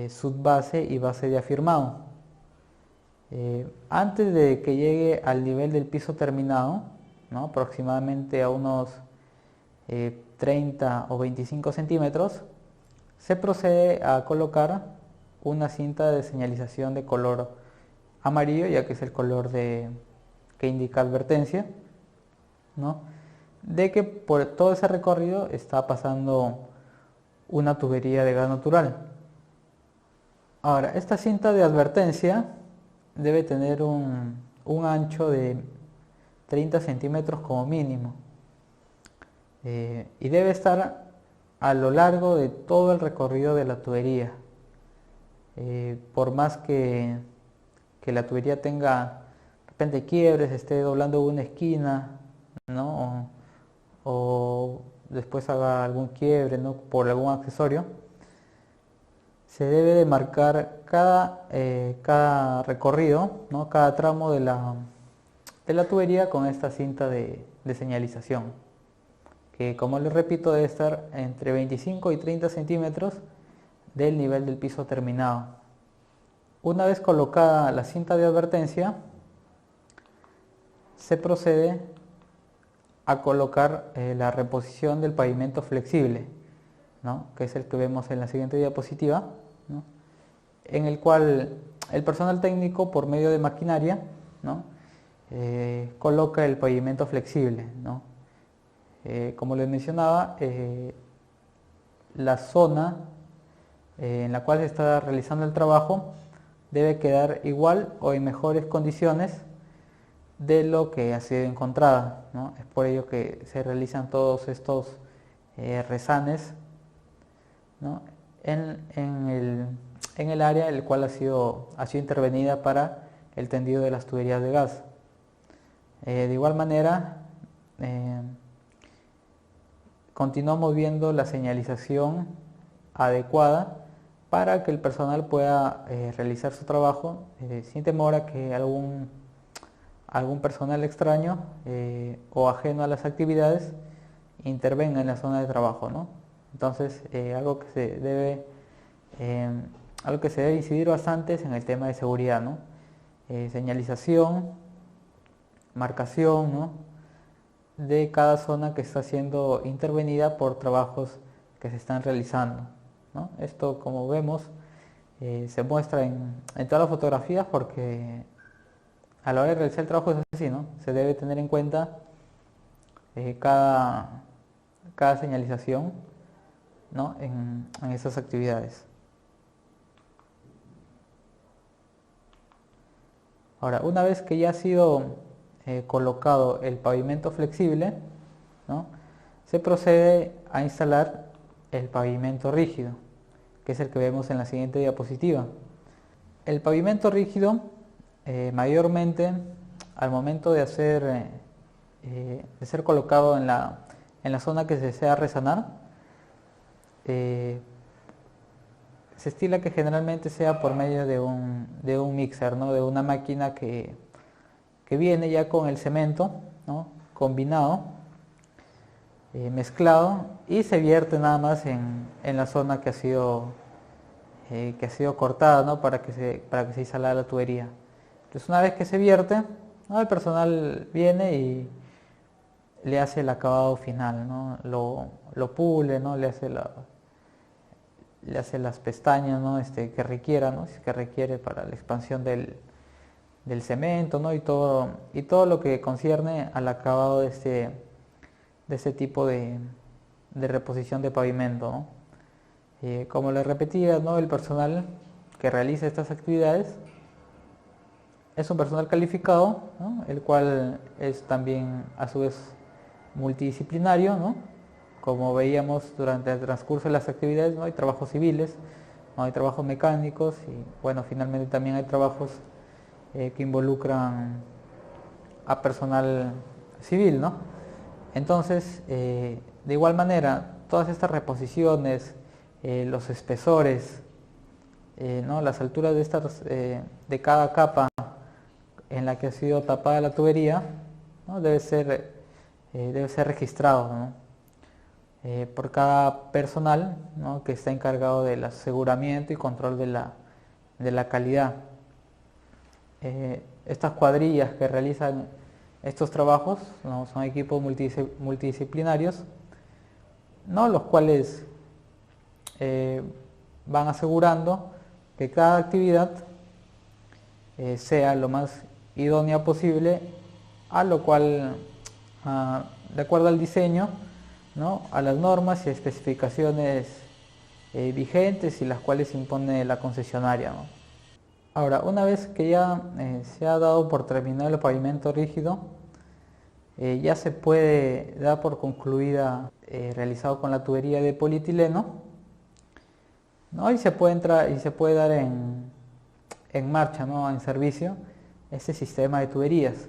subbase y base de afirmado. Antes de que llegue al nivel del piso terminado, ¿no?, aproximadamente a unos 30 o 25 centímetros, se procede a colocar una cinta de señalización de color amarillo, ya que es el color que indica advertencia, ¿no?, de que por todo ese recorrido está pasando una tubería de gas natural. Ahora, esta cinta de advertencia debe tener un ancho de 30 centímetros como mínimo, y debe estar a lo largo de todo el recorrido de la tubería. Por más que la tubería tenga de repente quiebres, esté doblando una esquina, ¿no?, o después haga algún quiebre, ¿no?, por algún accesorio, se debe de marcar cada recorrido, ¿no?, cada tramo de la tubería con esta cinta de señalización, que, como les repito, debe estar entre 25 y 30 centímetros del nivel del piso terminado. Una vez colocada la cinta de advertencia, se procede a colocar la reposición del pavimento flexible, ¿no?, que es el que vemos en la siguiente diapositiva, ¿no?, en el cual el personal técnico, por medio de maquinaria, ¿no?, coloca el pavimento flexible, ¿no? Como les mencionaba, la zona en la cual se está realizando el trabajo debe quedar igual o en mejores condiciones de lo que ha sido encontrada, ¿no? Es por ello que se realizan todos estos rezanes, ¿no?, en el área el cual ha sido intervenida para el tendido de las tuberías de gas. De igual manera, continuamos viendo la señalización adecuada para que el personal pueda realizar su trabajo sin temor a que algún personal extraño o ajeno a las actividades intervenga en la zona de trabajo, ¿no? Entonces, algo que se debe incidir bastante es en el tema de seguridad, ¿no? Señalización, marcación, ¿no?, de cada zona que está siendo intervenida por trabajos que se están realizando, ¿no? Esto, como vemos, se muestra en todas las fotografías, porque a la hora de realizar el trabajo es así, ¿no? Se debe tener en cuenta eh, cada, cada señalización, ¿no? en esas actividades. Ahora, una vez que ya ha sido colocado el pavimento flexible, ¿no? Se procede a instalar el pavimento rígido, que es el que vemos en la siguiente diapositiva. El pavimento rígido, mayormente al momento de ser colocado en la zona que se desea resanar, eh, se estila que generalmente sea por medio de un mixer, ¿no? De una máquina que viene ya con el cemento, ¿no? Combinado, mezclado, y se vierte nada más en la zona que ha sido cortada, ¿no? Para que se instale la tubería. Entonces, una vez que se vierte, ¿no? El personal viene y le hace el acabado final, ¿no? Lo pule, ¿no? Le hace las pestañas, ¿no? Que requiera, ¿no? Que requiere para la expansión del cemento, ¿no? Y todo lo que concierne al acabado de este tipo de reposición de pavimento, ¿no? Como les repetía, ¿no? El personal que realiza estas actividades es un personal calificado, ¿no? El cual es también a su vez multidisciplinario, ¿no? Como veíamos durante el transcurso de las actividades, ¿no? Hay trabajos civiles, ¿no? Hay trabajos mecánicos y, bueno, finalmente también hay trabajos que involucran a personal civil, ¿no? Entonces, de igual manera, todas estas reposiciones, los espesores, ¿no? Las alturas de cada capa en la que ha sido tapada la tubería, ¿no? Debe ser registrado, ¿no? Por cada personal, ¿no? Que está encargado del aseguramiento y control de la calidad. Estas cuadrillas que realizan estos trabajos, ¿no? Son equipos multidisciplinarios, ¿no? Los cuales van asegurando que cada actividad sea lo más idónea posible, a lo cual, de acuerdo al diseño, ¿no? A las normas y especificaciones vigentes y las cuales impone la concesionaria, ¿no? Ahora, una vez que ya se ha dado por terminado el pavimento rígido, ya se puede dar por concluida, realizado con la tubería de polietileno, ¿no? Y se puede dar en marcha, ¿no? En servicio, este sistema de tuberías.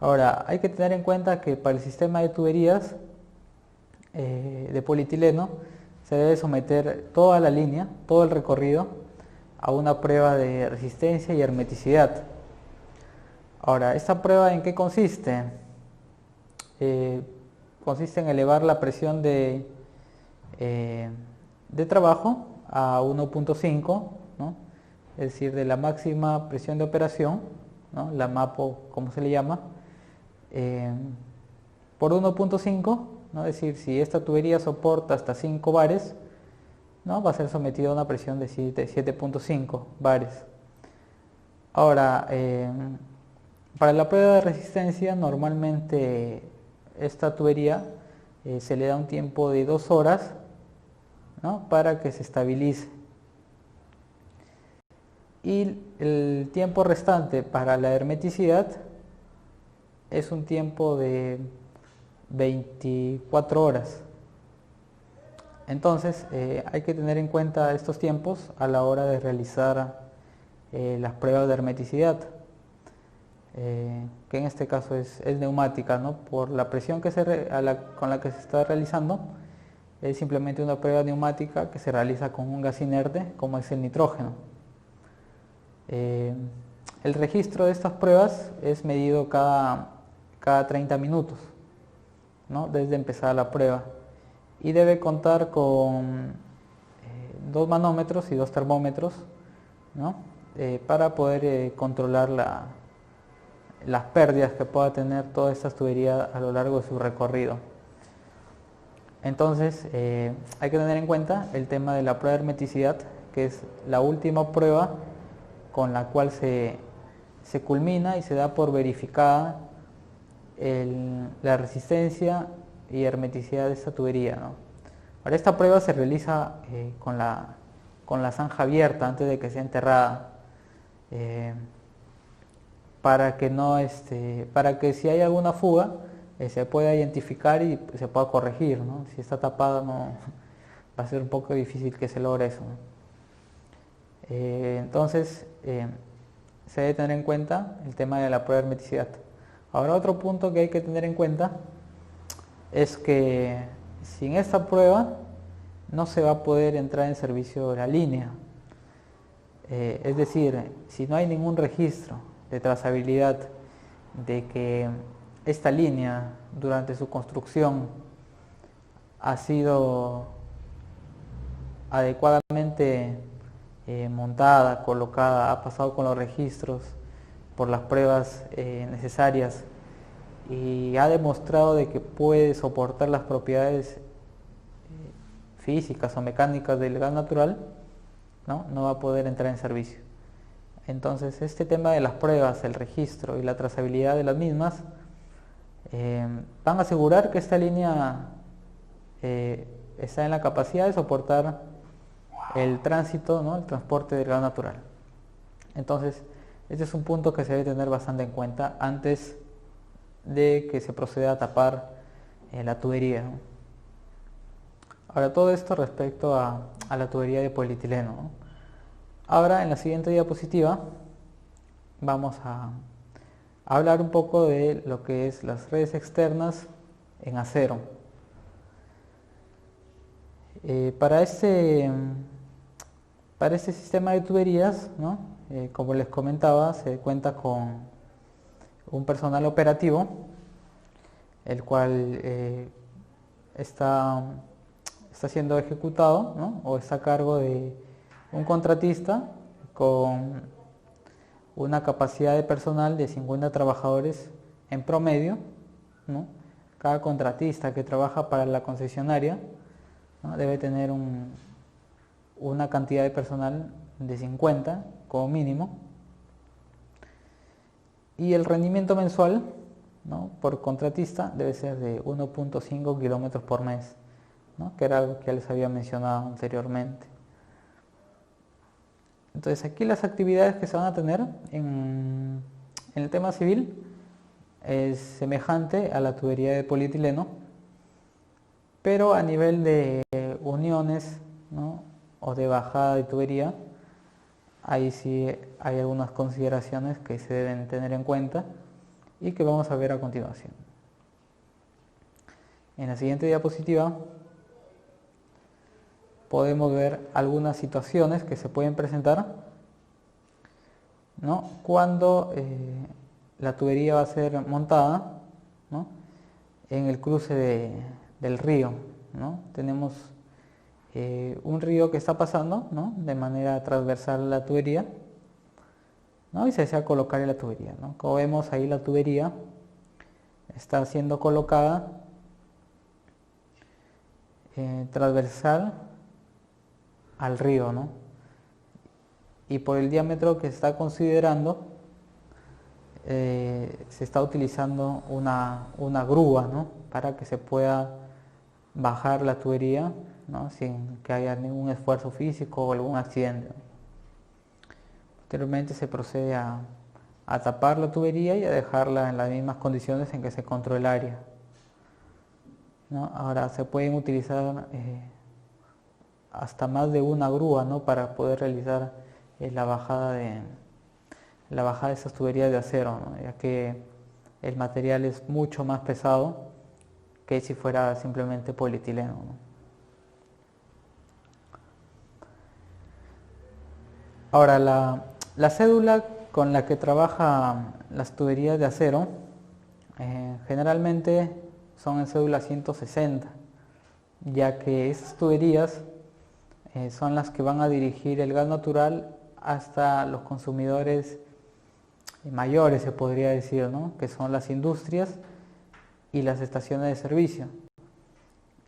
Ahora, hay que tener en cuenta que para el sistema de tuberías de polietileno se debe someter toda la línea, todo el recorrido, a una prueba de resistencia y hermeticidad. Ahora, ¿esta prueba en qué consiste? Consiste en elevar la presión de trabajo a 1.5, ¿no? Es decir, de la máxima presión de operación, ¿no? La MAPO, como se le llama, por 1.5, ¿no? Es decir, si esta tubería soporta hasta 5 bares, ¿no? Va a ser sometido a una presión de 7.5 bares. Ahora, para la prueba de resistencia, normalmente esta tubería se le da un tiempo de 2 horas, ¿no? Para que se estabilice. Y el tiempo restante para la hermeticidad es un tiempo de 24 horas. Entonces, hay que tener en cuenta estos tiempos a la hora de realizar las pruebas de hermeticidad, que en este caso es neumática, ¿no? Por la presión con la que se está realizando, es simplemente una prueba neumática que se realiza con un gas inerte, como es el nitrógeno. El registro de estas pruebas es medido cada 30 minutos, ¿no? Desde empezar la prueba, y debe contar con 2 manómetros y 2 termómetros, ¿no? Para poder controlar las pérdidas que pueda tener todas estas tuberías a lo largo de su recorrido. Entonces hay que tener en cuenta el tema de la prueba de hermeticidad, que es la última prueba con la cual se culmina y se da por verificada la resistencia y hermeticidad de esta tubería, ¿no? Ahora, esta prueba se realiza con la zanja abierta antes de que sea enterrada, para que si hay alguna fuga se pueda identificar y se pueda corregir, ¿no? Si está tapada, no va a ser un poco difícil que se logre eso, ¿no? Entonces se debe tener en cuenta el tema de la prueba de hermeticidad. Ahora, otro punto que hay que tener en cuenta es que sin esta prueba no se va a poder entrar en servicio la línea. Es decir, si no hay ningún registro de trazabilidad de que esta línea durante su construcción ha sido adecuadamente montada, colocada, ha pasado con los registros por las pruebas necesarias y ha demostrado de que puede soportar las propiedades físicas o mecánicas del gas natural, no va a poder entrar en servicio. Entonces, este tema de las pruebas, el registro y la trazabilidad de las mismas van a asegurar que esta línea está en la capacidad de soportar el tránsito, ¿no? El transporte del gas natural. Entonces, este es un punto que se debe tener bastante en cuenta antes de que se proceda a tapar la tubería, ¿no? Ahora, todo esto respecto a la tubería de polietileno, ¿no? Ahora, en la siguiente diapositiva vamos a hablar un poco de lo que es las redes externas en acero. Para este sistema de tuberías, ¿no? Como les comentaba, se cuenta con un personal operativo, el cual está siendo ejecutado, ¿no? O está a cargo de un contratista con una capacidad de personal de 50 trabajadores en promedio, ¿no? Cada contratista que trabaja para la concesionaria, ¿no? Debe tener una cantidad de personal de 50 como mínimo, y el rendimiento mensual, ¿no? Por contratista debe ser de 1.5 kilómetros por mes, ¿no? Que era algo que ya les había mencionado anteriormente. Entonces, aquí las actividades que se van a tener en el tema civil es semejante a la tubería de polietileno, pero a nivel de uniones, ¿no? O de bajada de tubería, ahí sí hay algunas consideraciones que se deben tener en cuenta y que vamos a ver a continuación. En la siguiente diapositiva podemos ver algunas situaciones que se pueden presentar, ¿no? Cuando la tubería va a ser montada, ¿no? En el cruce del río, ¿no? Tenemos un río que está pasando, ¿no? De manera transversal a la tubería, ¿no? Y se desea colocar en la tubería, ¿no? Como vemos ahí, la tubería está siendo colocada transversal al río, ¿no? Y por el diámetro que se está considerando, se está utilizando una grúa, ¿no? Para que se pueda bajar la tubería, ¿no? Sin que haya ningún esfuerzo físico o algún accidente. Posteriormente se procede a tapar la tubería y a dejarla en las mismas condiciones en que se encontró el área, ¿no? Ahora, se pueden utilizar hasta más de una grúa, ¿no? Para poder realizar la bajada de estas tuberías de acero, ¿no? Ya que el material es mucho más pesado que si fuera simplemente polietileno, ¿no? Ahora, la cédula con la que trabajan las tuberías de acero generalmente son en cédula 160, ya que esas tuberías son las que van a dirigir el gas natural hasta los consumidores mayores, se podría decir, ¿no? Que son las industrias y las estaciones de servicio,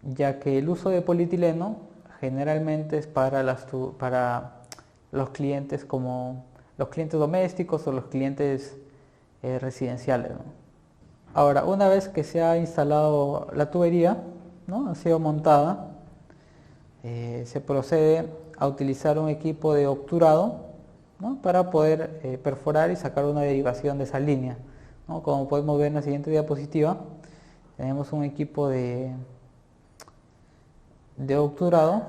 ya que el uso de polietileno generalmente es para los clientes, como los clientes domésticos o los clientes residenciales, ¿no? Ahora, una vez que se ha instalado la tubería, ¿no? Ha sido montada, se procede a utilizar un equipo de obturado, ¿no? Para poder perforar y sacar una derivación de esa línea, ¿no? Como podemos ver en la siguiente diapositiva, tenemos un equipo de obturado,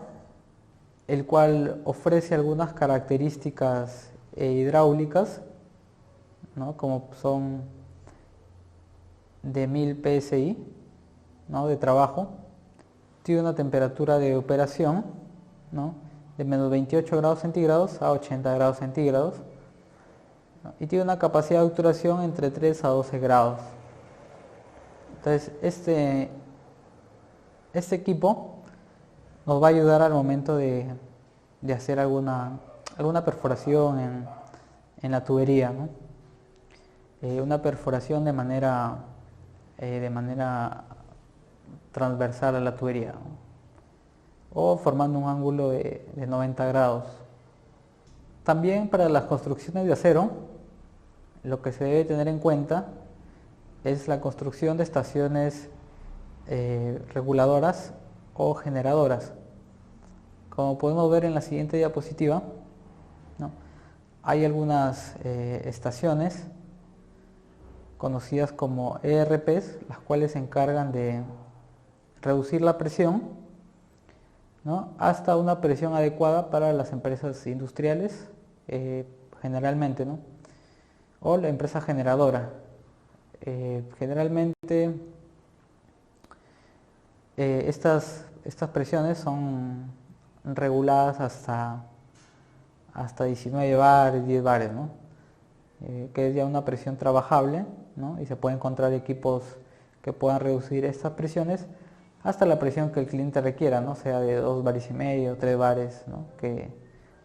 el cual ofrece algunas características hidráulicas, ¿no? Como son de 1000 psi, ¿no? De trabajo, tiene una temperatura de operación, ¿no? De menos 28 grados centígrados a 80 grados centígrados, ¿no? Y tiene una capacidad de obturación entre 3 a 12 grados. Entonces este equipo nos va a ayudar al momento de hacer alguna perforación en la tubería, ¿no? Una perforación de manera transversal a la tubería, ¿no? O formando un ángulo de 90 grados. También para las construcciones de acero, lo que se debe tener en cuenta es la construcción de estaciones reguladoras o generadoras. Como podemos ver en la siguiente diapositiva, ¿no? Hay algunas estaciones conocidas como ERPs, las cuales se encargan de reducir la presión, ¿no? Hasta una presión adecuada para las empresas industriales, generalmente, ¿no? O la empresa generadora. Generalmente estas presiones son reguladas hasta 19 bares, 10 bares, ¿no? Que es ya una presión trabajable, ¿no? Y se pueden encontrar equipos que puedan reducir estas presiones hasta la presión que el cliente requiera, ¿no? Sea de 2 bares y medio, 3 bares, ¿no?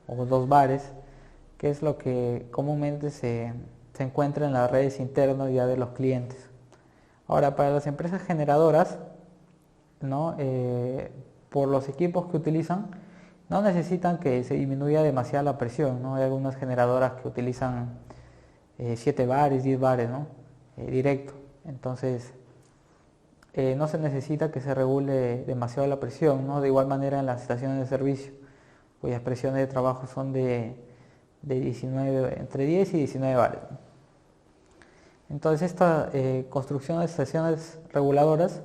O 2 bares, que es lo que comúnmente se encuentra en las redes internas ya de los clientes. Ahora, para las empresas generadoras, ¿no? Por los equipos que utilizan, no necesitan que se disminuya demasiado la presión, ¿no? Hay algunas generadoras que utilizan 7 bares, 10 bares, ¿no? Directo. Entonces, no se necesita que se regule demasiado la presión, ¿no? De igual manera en las estaciones de servicio, cuyas presiones de trabajo son de 19, entre 10 y 19 bares. Entonces esta construcción de estaciones reguladoras,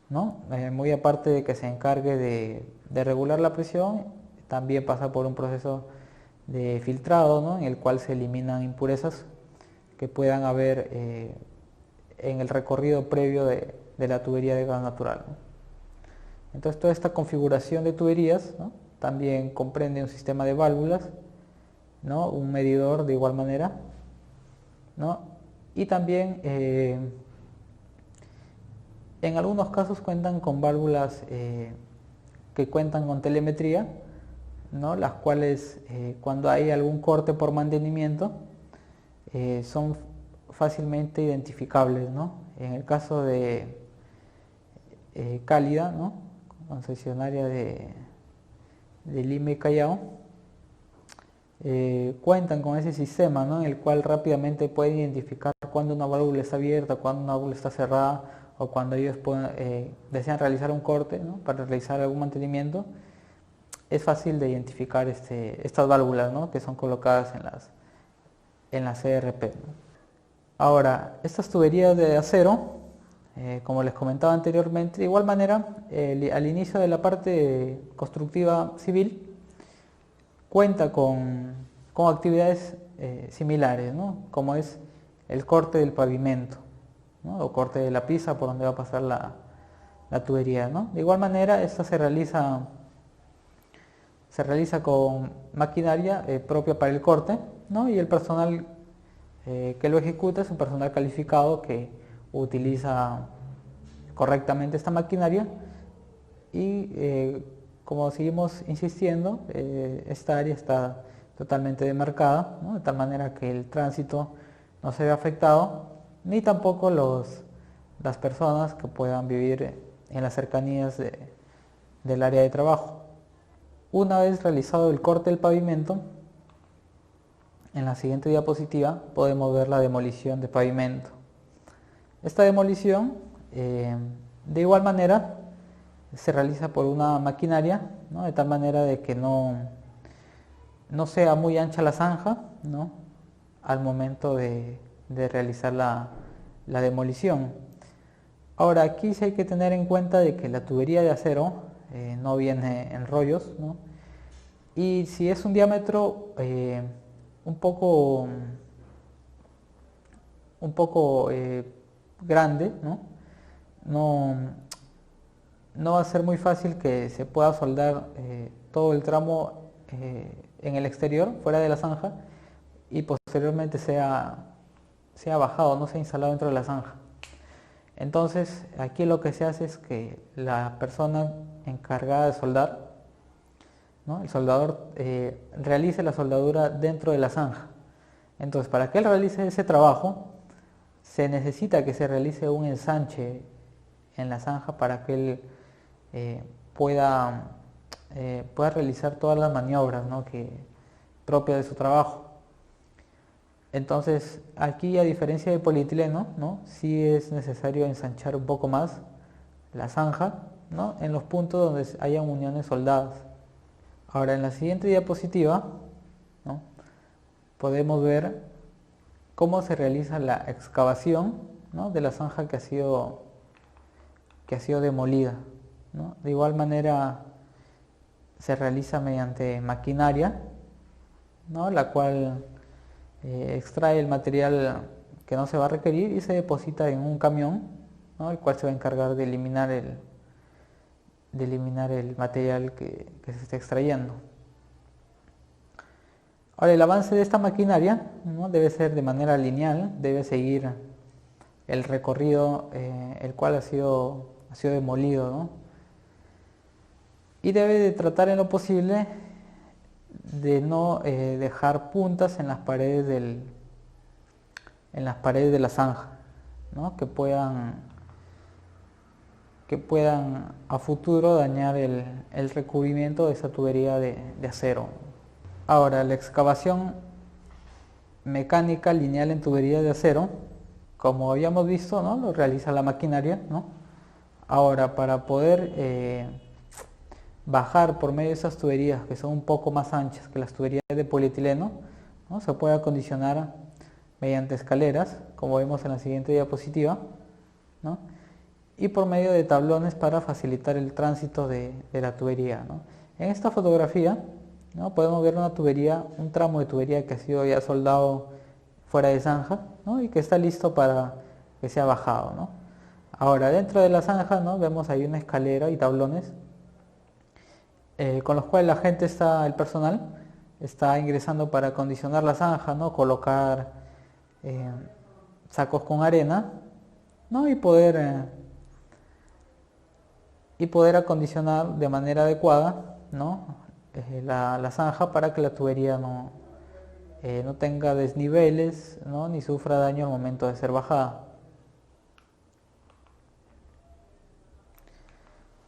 ¿no? Muy aparte de que se encargue de regular la presión, también pasa por un proceso de filtrado, ¿no? En el cual se eliminan impurezas que puedan haber en el recorrido previo de la tubería de gas natural, ¿no? Entonces toda esta configuración de tuberías, ¿no? También comprende un sistema de válvulas, ¿no? Un medidor de igual manera, ¿no? Y también en algunos casos cuentan con válvulas que cuentan con telemetría, ¿no? Las cuales cuando hay algún corte por mantenimiento son fácilmente identificables, ¿no? En el caso de Cálida, ¿no? Concesionaria de Lima y Callao, cuentan con ese sistema, ¿no? En el cual rápidamente pueden identificar cuando una válvula está abierta, cuando una válvula está cerrada, o cuando ellos desean realizar un corte, ¿no? Para realizar algún mantenimiento. Es fácil de identificar estas válvulas, ¿no? Que son colocadas en las ERP, ¿no? Ahora, estas tuberías de acero, como les comentaba anteriormente, de igual manera, al inicio de la parte constructiva civil, cuenta con actividades similares, ¿no? Como es el corte del pavimento, ¿no? O corte de la pisa por donde va a pasar la tubería, ¿no? De igual manera, esta se realiza con maquinaria propia para el corte, ¿no? Y el personal que lo ejecuta es un personal calificado que utiliza correctamente esta maquinaria y como seguimos insistiendo, esta área está totalmente demarcada, ¿no? De tal manera que el tránsito no se ve afectado, ni tampoco las personas que puedan vivir en las cercanías del área de trabajo. Una vez realizado el corte del pavimento, en la siguiente diapositiva podemos ver la demolición de pavimento. Esta demolición, de igual manera, se realiza por una maquinaria, ¿no? De tal manera de que no sea muy ancha la zanja, ¿no? Al momento de realizar la demolición. Ahora, aquí sí hay que tener en cuenta de que la tubería de acero no viene en rollos, ¿no? Y si es un diámetro un poco grande, ¿no? No va a ser muy fácil que se pueda soldar todo el tramo en el exterior, fuera de la zanja, y posteriormente sea bajado, no sea instalado dentro de la zanja. Entonces, aquí lo que se hace es que la persona encargada de soldar, ¿no? El soldador realice la soldadura dentro de la zanja. Entonces, para que él realice ese trabajo, se necesita que se realice un ensanche en la zanja para que él pueda realizar todas las maniobras, ¿no? Propias de su trabajo. Entonces, aquí, a diferencia de polietileno, ¿no? Sí es necesario ensanchar un poco más la zanja, ¿no? En los puntos donde hayan uniones soldadas. Ahora, en la siguiente diapositiva, ¿no? Podemos ver cómo se realiza la excavación, ¿no? De la zanja que ha sido demolida, ¿no? De igual manera se realiza mediante maquinaria, ¿no? La cual extrae el material que no se va a requerir y se deposita en un camión, ¿no? El cual se va a encargar de eliminar el material que se está extrayendo. Ahora, el avance de esta maquinaria, ¿no? Debe ser de manera lineal, debe seguir el recorrido el cual ha sido demolido, ¿no? Y debe de tratar en lo posible de no dejar puntas en las paredes de la zanja, ¿no? Que puedan a futuro dañar el recubrimiento de esa tubería de acero. Ahora, la excavación mecánica lineal en tubería de acero, como habíamos visto, ¿no? Lo realiza la maquinaria, ¿no? Ahora, para poder bajar por medio de esas tuberías que son un poco más anchas que las tuberías de polietileno, ¿no? Se puede acondicionar mediante escaleras, como vemos en la siguiente diapositiva, ¿no? Y por medio de tablones para facilitar el tránsito de la tubería, ¿no? En esta fotografía, ¿no? Podemos ver un tramo de tubería que ha sido ya soldado fuera de zanja, ¿no? Y que está listo para que sea bajado, ¿no? Ahora, dentro de la zanja, ¿no? Vemos ahí una escalera y tablones con los cuales el personal está ingresando para acondicionar la zanja, ¿no? Colocar sacos con arena, ¿no? Y poder acondicionar de manera adecuada, ¿no? La zanja para que la tubería no tenga desniveles, ¿no? Ni sufra daño al momento de ser bajada.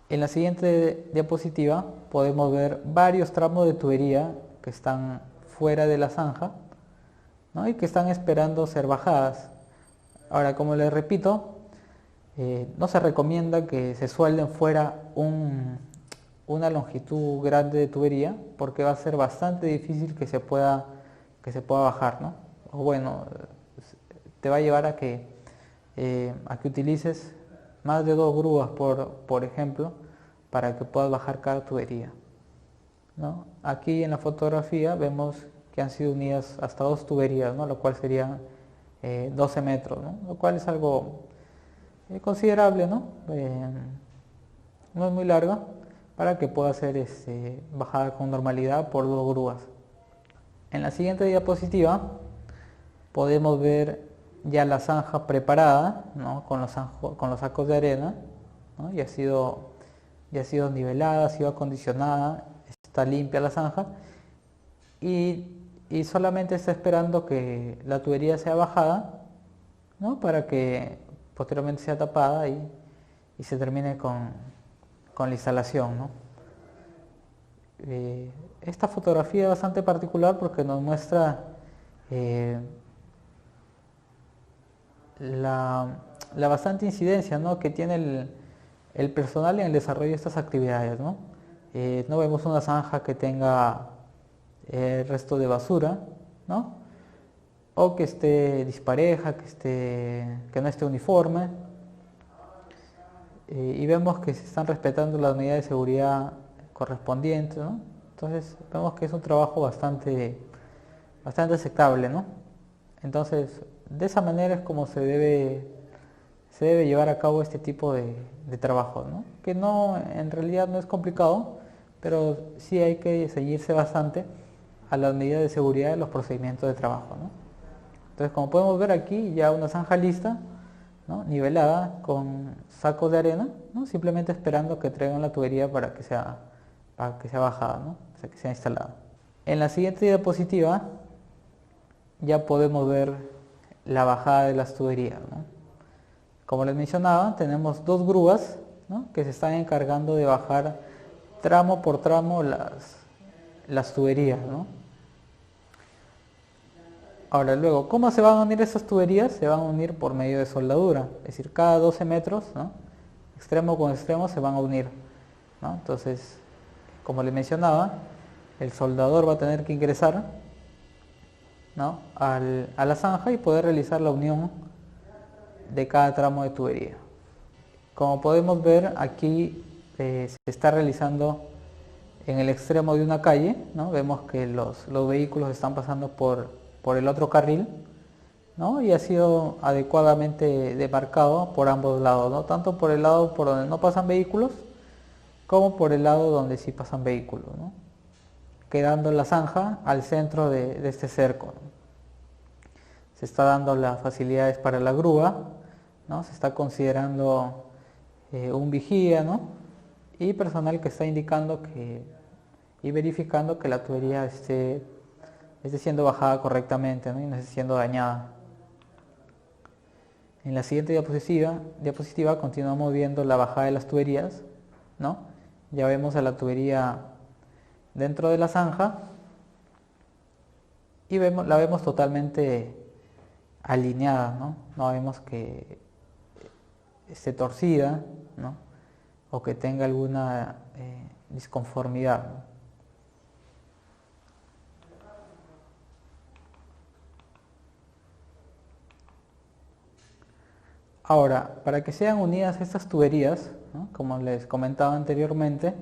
En la siguiente diapositiva podemos ver varios tramos de tubería que están fuera de la zanja, ¿no? Y que están esperando ser bajadas. Ahora, como les repito, no se recomienda que se suelden fuera una longitud grande de tubería, porque va a ser bastante difícil que se pueda bajar, ¿no? O bueno, te va a llevar a que utilices más de 2 grúas por ejemplo, para que puedas bajar cada tubería, ¿no? Aquí en la fotografía vemos que han sido unidas hasta 2 tuberías, ¿no? Lo cual serían 12 metros, ¿no? Lo cual es algo considerable, ¿no? No es muy larga para que pueda ser bajada con normalidad por 2 grúas. En la siguiente diapositiva podemos ver ya la zanja preparada, ¿no? Con los sacos de arena, ¿no? Ya ha sido nivelada, ha sido acondicionada, está limpia la zanja y y solamente está esperando que la tubería sea bajada, ¿no? Para que posteriormente sea tapada y se termine con la instalación, ¿no? Esta fotografía es bastante particular porque nos muestra eh, la, la bastante incidencia, ¿no?, que tiene el personal en el desarrollo de estas actividades, ¿no? No vemos una zanja que tenga resto de basura, ¿no? O que esté dispareja, que no esté uniforme. Y vemos que se están respetando las medidas de seguridad correspondientes, ¿no? Entonces vemos que es un trabajo bastante aceptable, ¿no? Entonces, de esa manera es como se debe llevar a cabo este tipo de trabajo, ¿no? Que no, en realidad no es complicado, pero sí hay que seguirse bastante a las medidas de seguridad de los procedimientos de trabajo, ¿no? Entonces, como podemos ver aquí, ya una zanja lista, ¿no?, nivelada con sacos de arena, ¿no?, simplemente esperando que traigan la tubería para que sea bajada, ¿no?, o sea, que sea instalada. En la siguiente diapositiva ya podemos ver la bajada de las tuberías, ¿no? Como les mencionaba, tenemos dos grúas, ¿no?, que se están encargando de bajar tramo por tramo las tuberías, ¿no? Ahora, luego, ¿cómo se van a unir esas tuberías? Se van a unir por medio de soldadura, es decir, cada 12 metros, ¿no?, extremo con extremo se van a unir, ¿no? Entonces, como les mencionaba, el soldador va a tener que ingresar, ¿no?, a la zanja y poder realizar la unión de cada tramo de tubería. Como podemos ver, aquí se está realizando en el extremo de una calle, ¿no? Vemos que los vehículos están pasando por el otro carril, ¿no?, y ha sido adecuadamente demarcado por ambos lados, ¿no?, tanto por el lado por donde no pasan vehículos como por el lado donde sí pasan vehículos, ¿no?, quedando la zanja al centro de este cerco, ¿no? Se está dando las facilidades para la grúa, ¿no?, se está considerando un vigía, ¿no?, y personal que está indicando y verificando que la tubería esté siendo bajada correctamente, ¿no?, y no esté siendo dañada. En la siguiente diapositiva continuamos viendo la bajada de las tuberías, ¿no? Ya vemos a la tubería dentro de la zanja y la vemos totalmente alineada, ¿no? No vemos que esté torcida, ¿no?, o que tenga alguna disconformidad, ¿no? Ahora, para que sean unidas estas tuberías, ¿no?, como les comentaba anteriormente,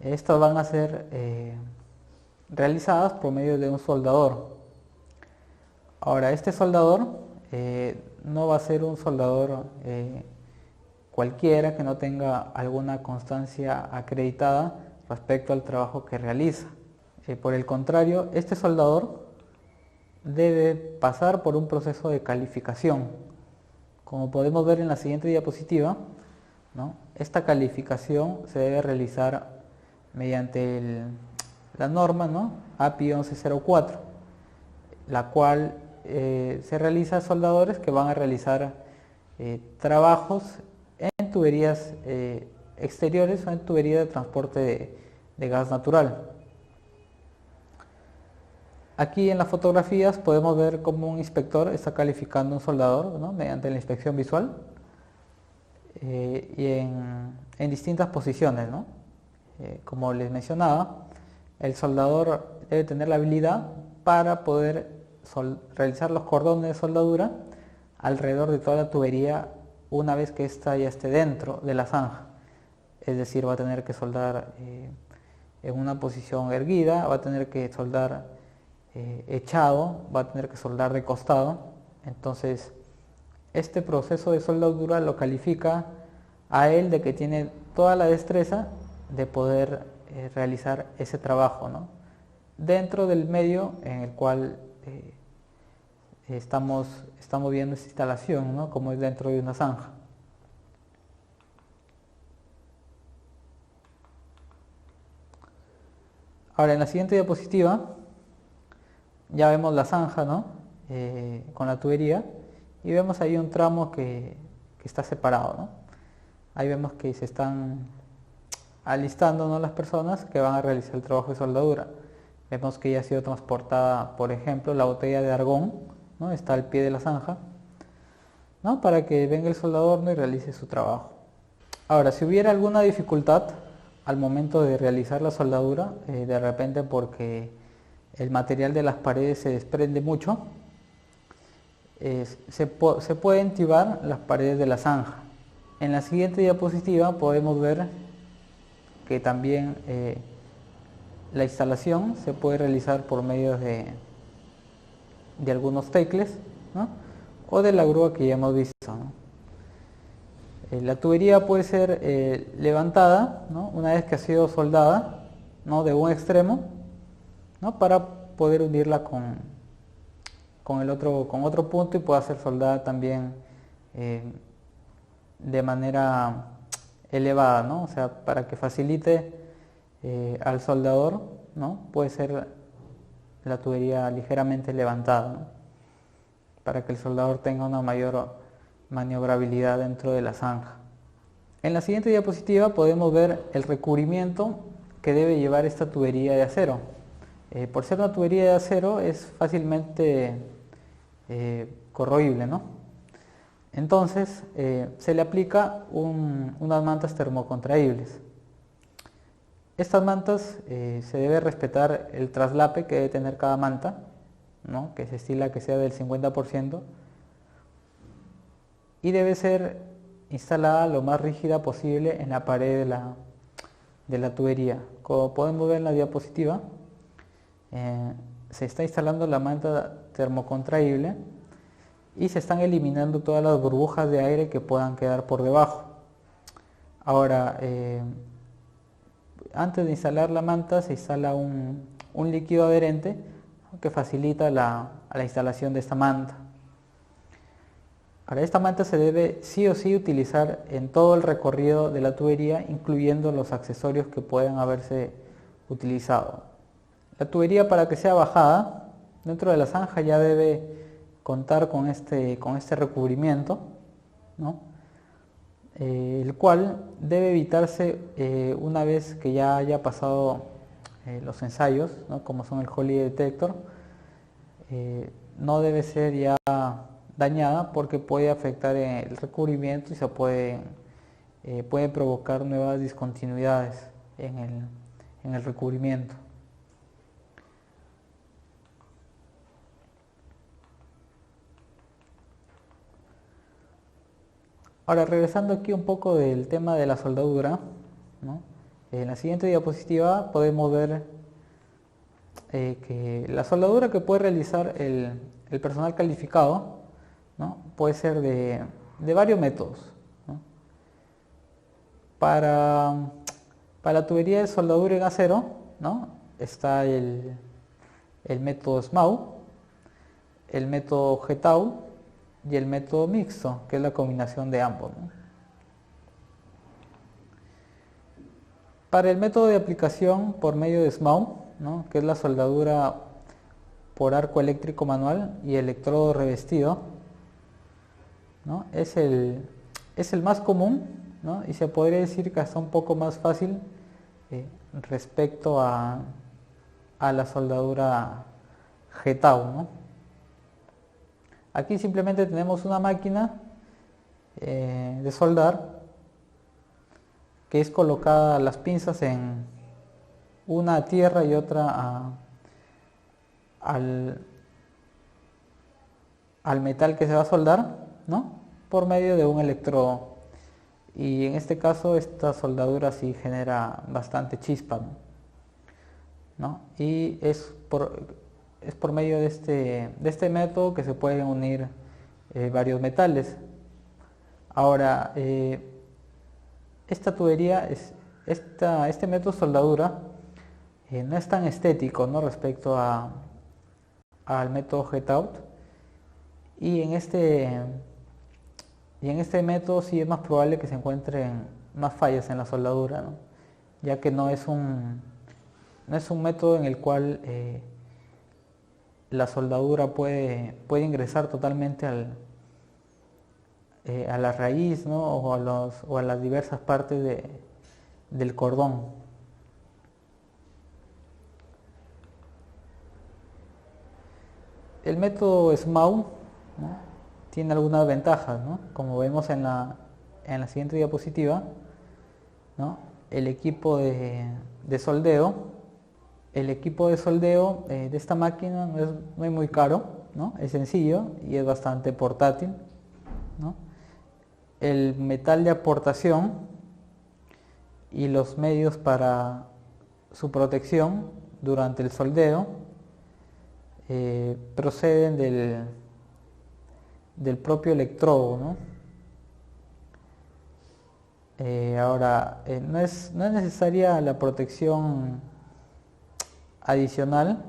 estas van a ser realizadas por medio de un soldador. Ahora, este soldador no va a ser un soldador cualquiera que no tenga alguna constancia acreditada respecto al trabajo que realiza. Por el contrario, este soldador debe pasar por un proceso de calificación. Como podemos ver en la siguiente diapositiva, ¿no?, esta calificación se debe realizar mediante la norma, ¿no?, API 1104, la cual se realiza a soldadores que van a realizar trabajos en tuberías exteriores o en tubería de transporte de gas natural. Aquí en las fotografías podemos ver cómo un inspector está calificando un soldador, ¿no?, mediante la inspección visual y en distintas posiciones, ¿no? Como les mencionaba, el soldador debe tener la habilidad para poder realizar los cordones de soldadura alrededor de toda la tubería una vez que ésta ya esté dentro de la zanja. Es decir, va a tener que soldar en una posición erguida, va a tener que soldar echado, va a tener que soldar de costado. Entonces, este proceso de soldadura lo califica a él de que tiene toda la destreza de poder realizar ese trabajo, ¿no?, dentro del medio en el cual estamos viendo esta instalación, ¿no?, como es dentro de una zanja. Ahora, en la siguiente diapositiva ya vemos la zanja, ¿no? Con la tubería, y vemos ahí un tramo que está separado, ¿no? Ahí vemos que se están alistando, ¿no?, las personas que van a realizar el trabajo de soldadura. Vemos que ya ha sido transportada, por ejemplo, la botella de argón, ¿no? Está al pie de la zanja, ¿no?, para que venga el soldador, ¿no?, y realice su trabajo. Ahora, si hubiera alguna dificultad al momento de realizar la soldadura, de repente porque el material de las paredes se desprende mucho, se pueden tibar las paredes de la zanja. En la siguiente diapositiva podemos ver que también la instalación se puede realizar por medio de algunos tecles, ¿no?, o de la grúa que ya hemos visto, ¿no? La tubería puede ser levantada, ¿no?, una vez que ha sido soldada, ¿no?, de un extremo, ¿no?, para poder unirla con otro punto y pueda ser soldada también de manera elevada, ¿no? O sea, para que facilite al soldador, ¿no?, puede ser la tubería ligeramente levantada, ¿no?, para que el soldador tenga una mayor maniobrabilidad dentro de la zanja. En la siguiente diapositiva podemos ver el recubrimiento que debe llevar esta tubería de acero. Por ser una tubería de acero es fácilmente corroíble, ¿no? Entonces se le aplica unas mantas termocontraíbles. Estas mantas se debe respetar el traslape que debe tener cada manta, ¿no?, que se estila que sea del 50%, y debe ser instalada lo más rígida posible en la pared de la tubería. Como podemos ver en la diapositiva, se está instalando la manta termocontraíble y se están eliminando todas las burbujas de aire que puedan quedar por debajo. Ahora, antes de instalar la manta se instala un líquido adherente que facilita la instalación de esta manta. Ahora, esta manta se debe sí o sí utilizar en todo el recorrido de la tubería, incluyendo los accesorios que puedan haberse utilizado. La tubería, para que sea bajada dentro de la zanja, ya debe contar con este recubrimiento, ¿no?, el cual debe evitarse una vez que ya haya pasado los ensayos, ¿no?, como son el Hole Detector. No debe ser ya dañada porque puede afectar el recubrimiento y se puede provocar nuevas discontinuidades en el recubrimiento. Ahora, regresando aquí un poco del tema de la soldadura, ¿no?, en la siguiente diapositiva podemos ver que la soldadura que puede realizar el personal calificado, ¿no?, puede ser de varios métodos, ¿no? Para la tubería de soldadura en acero, ¿no?, está el método SMAU, el método GTAU y el método mixto, que es la combinación de ambos, ¿no? Para el método de aplicación por medio de SMAU, ¿no?, que es la soldadura por arco eléctrico manual y electrodo revestido, ¿no?, es el más común, ¿no?, y se podría decir que hasta un poco más fácil respecto a la soldadura GTAU, ¿no? Aquí simplemente tenemos una máquina de soldar que es colocada las pinzas en una a tierra y otra al metal que se va a soldar, ¿no?, por medio de un electrodo. Y en este caso esta soldadura sí genera bastante chispa, ¿no? Y es por medio de este método que se pueden unir varios metales. Ahora, esta tubería, este método de soldadura no es tan estético, ¿no?, respecto al método GTAU, y en este método sí es más probable que se encuentren más fallas en la soldadura, ¿no?, ya que no es un método en el cual la soldadura puede ingresar totalmente a la raíz, ¿no? o a las diversas partes del cordón. El método SMAU, ¿no? Tiene algunas ventajas, ¿no? Como vemos en la siguiente diapositiva, ¿no? El equipo de soldeo. El equipo de soldeo de esta máquina no es muy caro, ¿no? Es sencillo y es bastante portátil, ¿no? El metal de aportación y los medios para su protección durante el soldeo proceden del propio electrodo, ¿no? Ahora, no es necesaria la protección adicional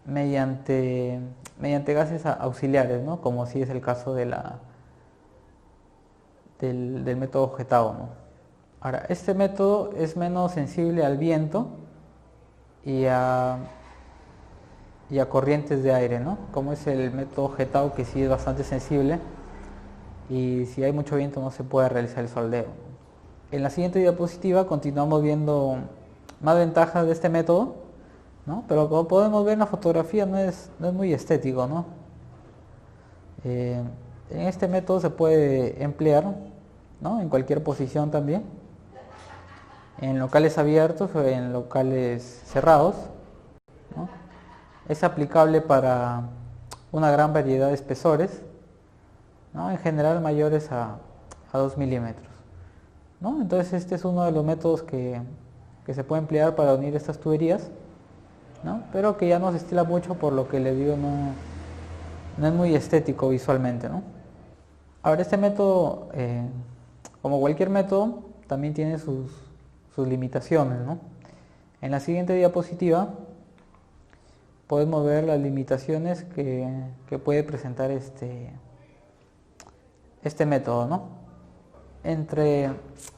mediante gases auxiliares, ¿no? Como si es el caso del método Getao, ¿no? Ahora, este método es menos sensible al viento y a corrientes de aire, ¿no? Como es el método Getao, que sí es bastante sensible y si hay mucho viento no se puede realizar el soldeo. En la siguiente diapositiva continuamos viendo más ventajas de este método, ¿no? Pero como podemos ver en la fotografía no es muy estético, ¿no? En este método se puede emplear, ¿no? En cualquier posición también, en locales abiertos o en locales cerrados, ¿no? Es aplicable para una gran variedad de espesores, ¿no? En general mayores a 2 milímetros, ¿no? Entonces este es uno de los métodos que se puede emplear para unir estas tuberías, ¿no? Pero que ya no se estila mucho, por lo que les digo, no es muy estético visualmente, ¿no? Ahora, este método, como cualquier método, también tiene sus limitaciones, ¿no? En la siguiente diapositiva podemos ver las limitaciones que puede presentar este método, ¿no? Entre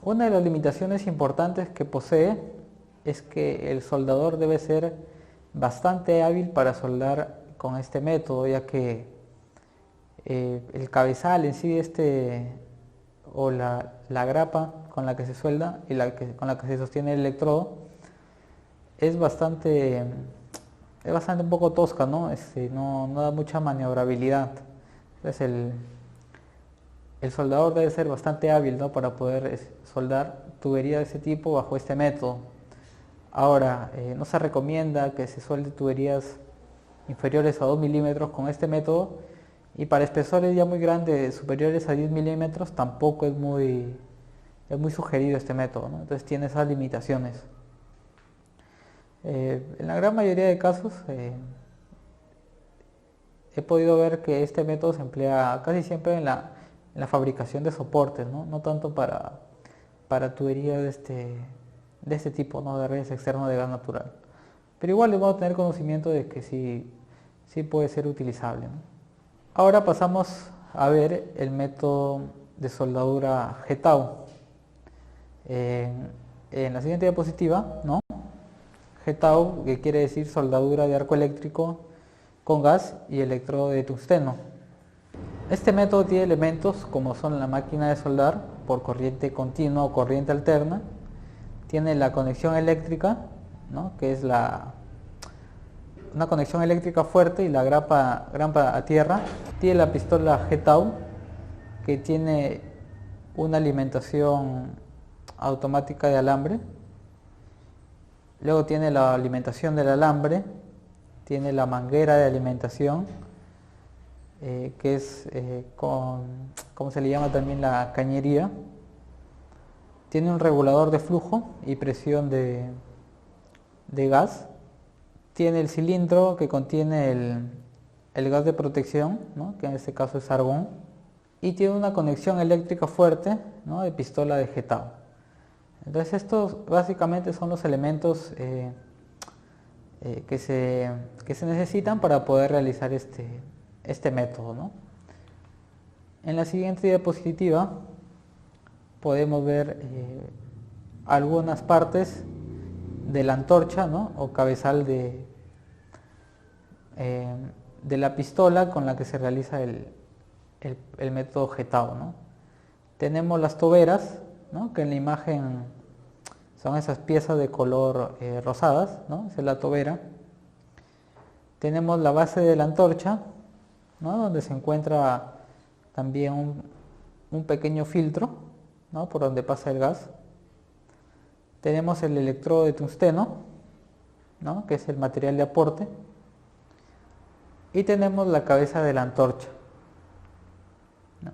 una de las limitaciones importantes que posee es que el soldador debe ser bastante hábil para soldar con este método, ya que el cabezal en sí o la grapa con la que se suelda y con la que se sostiene el electrodo es bastante un poco tosca, ¿no? No da mucha maniobrabilidad. Entonces el soldador debe ser bastante hábil, ¿no? Para poder soldar tubería de ese tipo bajo este método. Ahora, no se recomienda que se suelde tuberías inferiores a 2 milímetros con este método, y para espesores ya muy grandes, superiores a 10 milímetros, tampoco es muy sugerido este método, ¿no? Entonces tiene esas limitaciones. En la gran mayoría de casos he podido ver que este método se emplea casi siempre en la fabricación de soportes, ¿no? No tanto para tuberías de este tipo, ¿no? De redes externas de gas natural. Pero igual debemos tener conocimiento de que sí puede ser utilizable, ¿no? Ahora pasamos a ver el método de soldadura Getao. En la siguiente diapositiva, ¿no? Getao, que quiere decir soldadura de arco eléctrico con gas y electrodo de tungsteno. Este método tiene elementos como son la máquina de soldar por corriente continua o corriente alterna, tiene la conexión eléctrica, ¿no? Que es una conexión eléctrica fuerte y la grapa a tierra. Tiene la pistola Getao, que tiene una alimentación automática de alambre. Luego tiene la alimentación del alambre, tiene la manguera de alimentación, que es como se le llama también la cañería. Tiene un regulador de flujo y presión de gas. Tiene el cilindro que contiene el gas de protección, ¿no? Que en este caso es argón. Y tiene una conexión eléctrica fuerte, ¿no? De pistola de Getao. Entonces estos básicamente son los elementos que se necesitan para poder realizar este método, ¿no? En la siguiente diapositiva podemos ver algunas partes de la antorcha, ¿no? O cabezal de la pistola con la que se realiza el método jetado, ¿no? Tenemos las toberas, ¿no? Que en la imagen son esas piezas de color rosadas, ¿no? Esa es la tobera. Tenemos la base de la antorcha, ¿no? Donde se encuentra también un pequeño filtro, ¿no? Por donde pasa el gas. Tenemos el electrodo de tungsteno, ¿no? Que es el material de aporte. Y tenemos la cabeza de la antorcha, ¿no?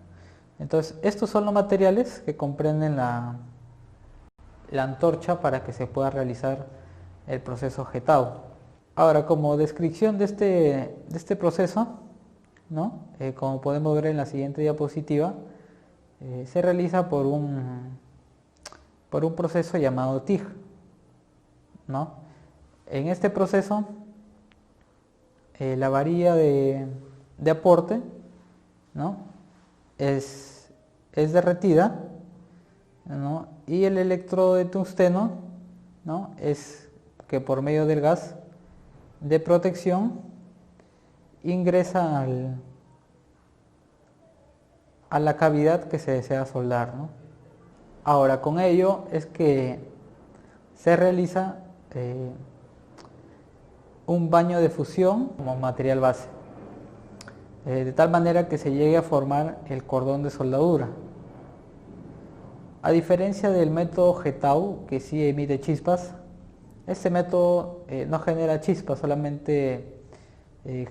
Entonces, estos son los materiales que comprenden la antorcha para que se pueda realizar el proceso jetado. Ahora, como descripción de este proceso, ¿no? Como podemos ver en la siguiente diapositiva, se realiza por un proceso llamado TIG, ¿no? En este proceso, la varilla de aporte, ¿no? es derretida, ¿no? Y el electrodo de tungsteno, ¿no? es que por medio del gas de protección ingresa a la cavidad que se desea soldar, ¿no? Ahora, con ello es que se realiza un baño de fusión como material base, de tal manera que se llegue a formar el cordón de soldadura. A diferencia del método jetado, que sí emite chispas, este método no genera chispas, solamente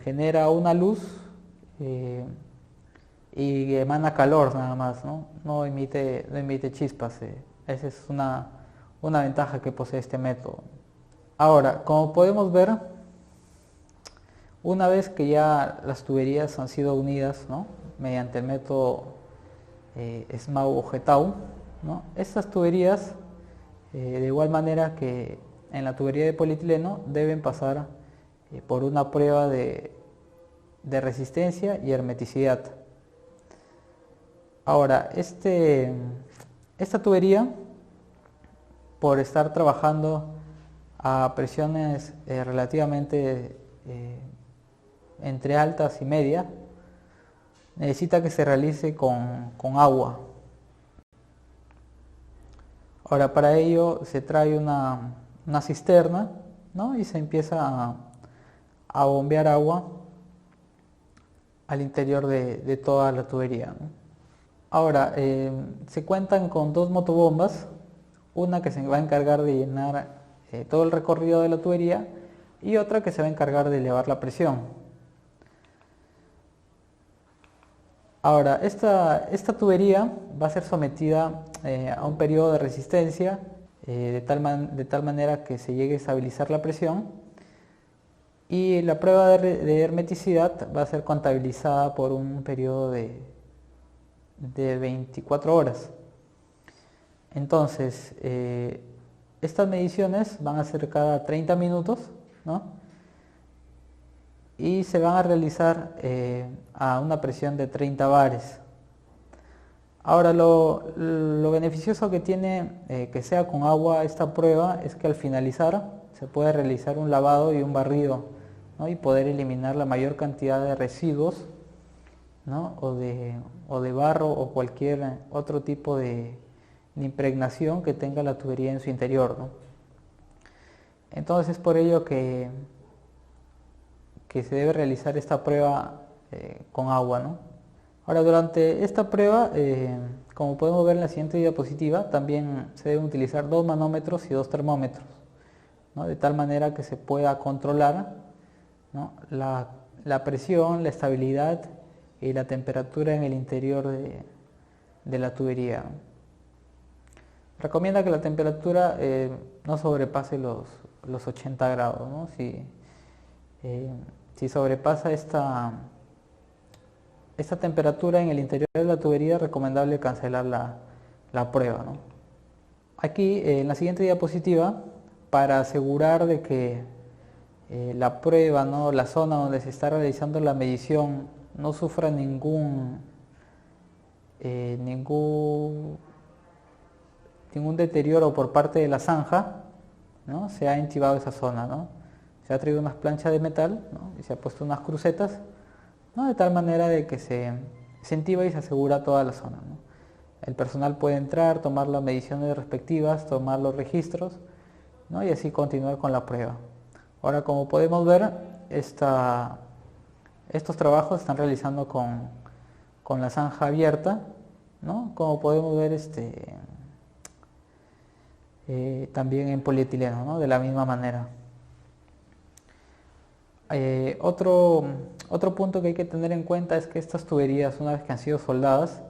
genera una luz y emana calor nada más, ¿no? No emite chispas. Esa es una ventaja que posee este método. Ahora, como podemos ver, una vez que ya las tuberías han sido unidas, ¿no? mediante el método SMAU o jetau, ¿no? Estas tuberías, de igual manera que en la tubería de polietileno, deben pasar por una prueba de resistencia y hermeticidad. Ahora, esta tubería, por estar trabajando a presiones relativamente entre altas y medias, necesita que se realice con agua. Ahora, para ello se trae una cisterna, ¿no? Y se empieza a bombear agua al interior de toda la tubería, ¿no? Ahora, se cuentan con dos motobombas, una que se va a encargar de llenar todo el recorrido de la tubería y otra que se va a encargar de elevar la presión. Ahora, esta tubería va a ser sometida a un periodo de resistencia de tal manera que se llegue a estabilizar la presión, y la prueba de hermeticidad va a ser contabilizada por un periodo de 24 horas. Entonces, estas mediciones van a ser cada 30 minutos, ¿no? Y se van a realizar a una presión de 30 bares. Ahora, lo beneficioso que tiene que sea con agua esta prueba es que al finalizar se puede realizar un lavado y un barrido, ¿no? Y poder eliminar la mayor cantidad de residuos, ¿no? o de barro o cualquier otro tipo de impregnación que tenga la tubería en su interior, ¿no? Entonces es por ello que se debe realizar esta prueba con agua, ¿no? Ahora, durante esta prueba, como podemos ver en la siguiente diapositiva, también se deben utilizar 2 manómetros y 2 termómetros, ¿no? De tal manera que se pueda controlar, ¿no? la presión, la estabilidad y la temperatura en el interior de la tubería. Recomienda que la temperatura no sobrepase los 80 grados, ¿no? Si sobrepasa esta temperatura en el interior de la tubería, es recomendable cancelar la prueba, ¿no? Aquí, en la siguiente diapositiva, para asegurar de que la prueba, ¿no? la zona donde se está realizando la medición no sufra ningún deterioro por parte de la zanja, ¿no? Se ha intibado esa zona, ¿no? se ha traído unas planchas de metal, ¿no? Y se ha puesto unas crucetas, ¿no? De tal manera de que se incentiva y se asegura toda la zona, ¿no? El personal puede entrar, tomar las mediciones respectivas, tomar los registros, ¿no? Y así continuar con la prueba. Ahora, como podemos ver, estos trabajos se están realizando con la zanja abierta, ¿no? Como podemos ver también en polietileno, ¿no? De la misma manera. Otro punto que hay que tener en cuenta es que estas tuberías, una vez que han sido soldadas,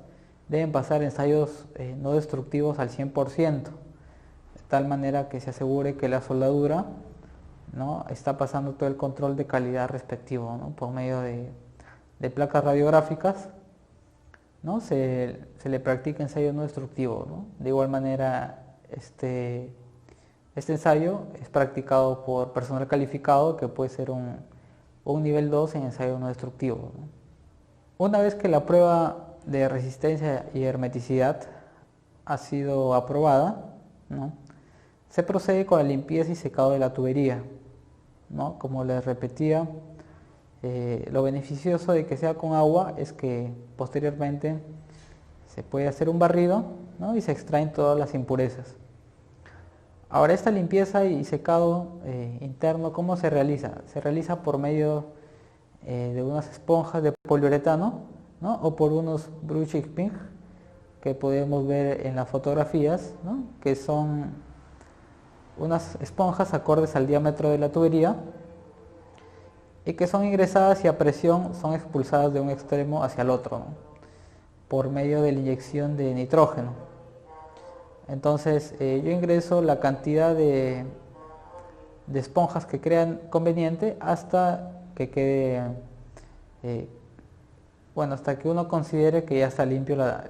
deben pasar ensayos no destructivos al 100%, de tal manera que se asegure que la soldadura, ¿no? Está pasando todo el control de calidad respectivo, ¿no? Por medio de placas radiográficas, ¿no? Se le practica ensayo no destructivo, ¿no? De igual manera, este ensayo es practicado por personal calificado, que puede ser un nivel 2 en ensayo no destructivo, ¿no? Una vez que la prueba de resistencia y hermeticidad ha sido aprobada, ¿no? Se procede con la limpieza y secado de la tubería, ¿no? Como les repetía, lo beneficioso de que sea con agua es que posteriormente se puede hacer un barrido, ¿no? Y se extraen todas las impurezas. Ahora, esta limpieza y secado interno, ¿cómo se realiza? Se realiza por medio de unas esponjas de poliuretano, ¿no? O por unos brushing que podemos ver en las fotografías, ¿no? Que son unas esponjas acordes al diámetro de la tubería y que son ingresadas y a presión son expulsadas de un extremo hacia el otro, ¿no? Por medio de la inyección de nitrógeno. Entonces yo ingreso la cantidad de esponjas que crean conveniente hasta que quede, hasta que uno considere que ya está limpia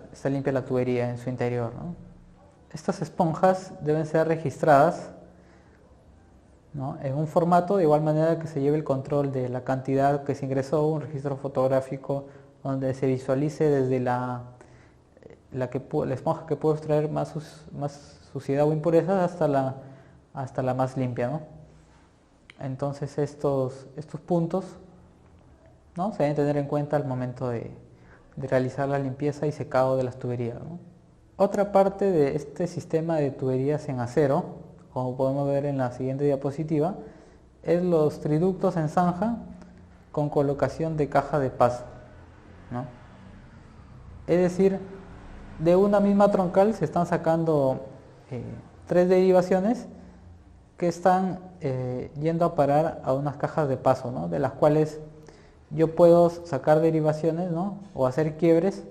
la tubería en su interior, ¿no? Estas esponjas deben ser registradas, ¿no? En un formato de igual manera que se lleve el control de la cantidad que se ingresó, un registro fotográfico donde se visualice desde la esponja que puede extraer más suciedad o impurezas hasta la más limpia, ¿no? Entonces estos puntos, ¿no? Se deben tener en cuenta al momento de realizar la limpieza y secado de las tuberías, ¿no? Otra parte de este sistema de tuberías en acero, como podemos ver en la siguiente diapositiva, es los triductos en zanja con colocación de caja de paso, ¿no? Es decir, de una misma troncal se están sacando 3 derivaciones que están yendo a parar a unas cajas de paso, ¿no? De las cuales yo puedo sacar derivaciones, ¿no? O hacer quiebres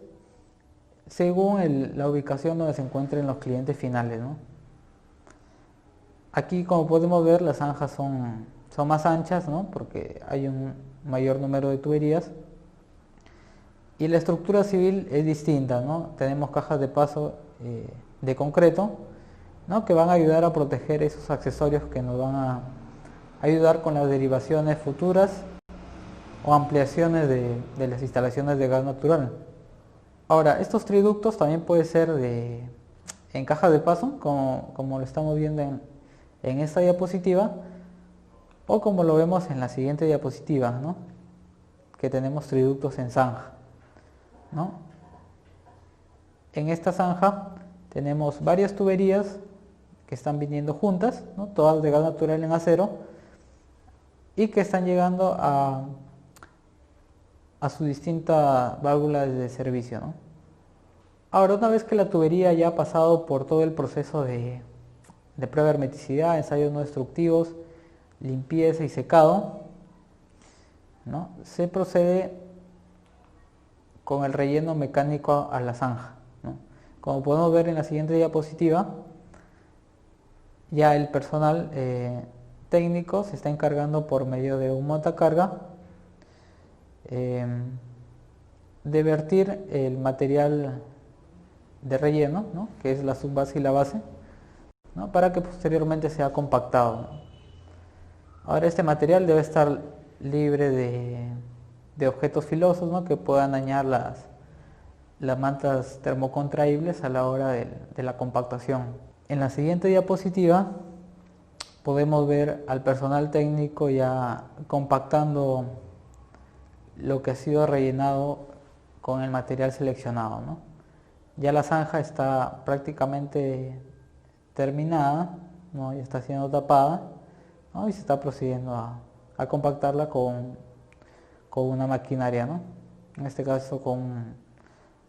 según la ubicación donde se encuentren los clientes finales, ¿no? Aquí, como podemos ver, las zanjas son más anchas, ¿no? Porque hay un mayor número de tuberías. Y la estructura civil es distinta, ¿no? Tenemos cajas de paso de concreto, ¿no? Que van a ayudar a proteger esos accesorios que nos van a ayudar con las derivaciones futuras o ampliaciones de las instalaciones de gas natural. Ahora, estos triductos también pueden ser en cajas de paso, como lo estamos viendo en esta diapositiva, o como lo vemos en la siguiente diapositiva, ¿no? Que tenemos triductos en zanja, ¿no? En esta zanja tenemos varias tuberías que están viniendo juntas, ¿no? Todas de gas natural en acero, y que están llegando a su distinta válvula de servicio, ¿no? Ahora, una vez que la tubería ya ha pasado por todo el proceso de prueba de hermeticidad, ensayos no destructivos, limpieza y secado, ¿no? Se procede con el relleno mecánico a la zanja, ¿no? Como podemos ver en la siguiente diapositiva, ya el personal técnico se está encargando por medio de un montacarga de vertir el material de relleno, ¿no? Que es la subbase y la base, ¿no? Para que posteriormente sea compactado, ¿no? Ahora, este material debe estar libre de objetos filosos, ¿no? Que puedan dañar las mantas termocontraíbles a la hora de la compactación. En la siguiente diapositiva podemos ver al personal técnico ya compactando lo que ha sido rellenado con el material seleccionado, ¿no? Ya la zanja está prácticamente terminada, ¿no? Ya está siendo tapada, ¿no? Y se está procediendo a compactarla con una maquinaria, ¿no? En este caso con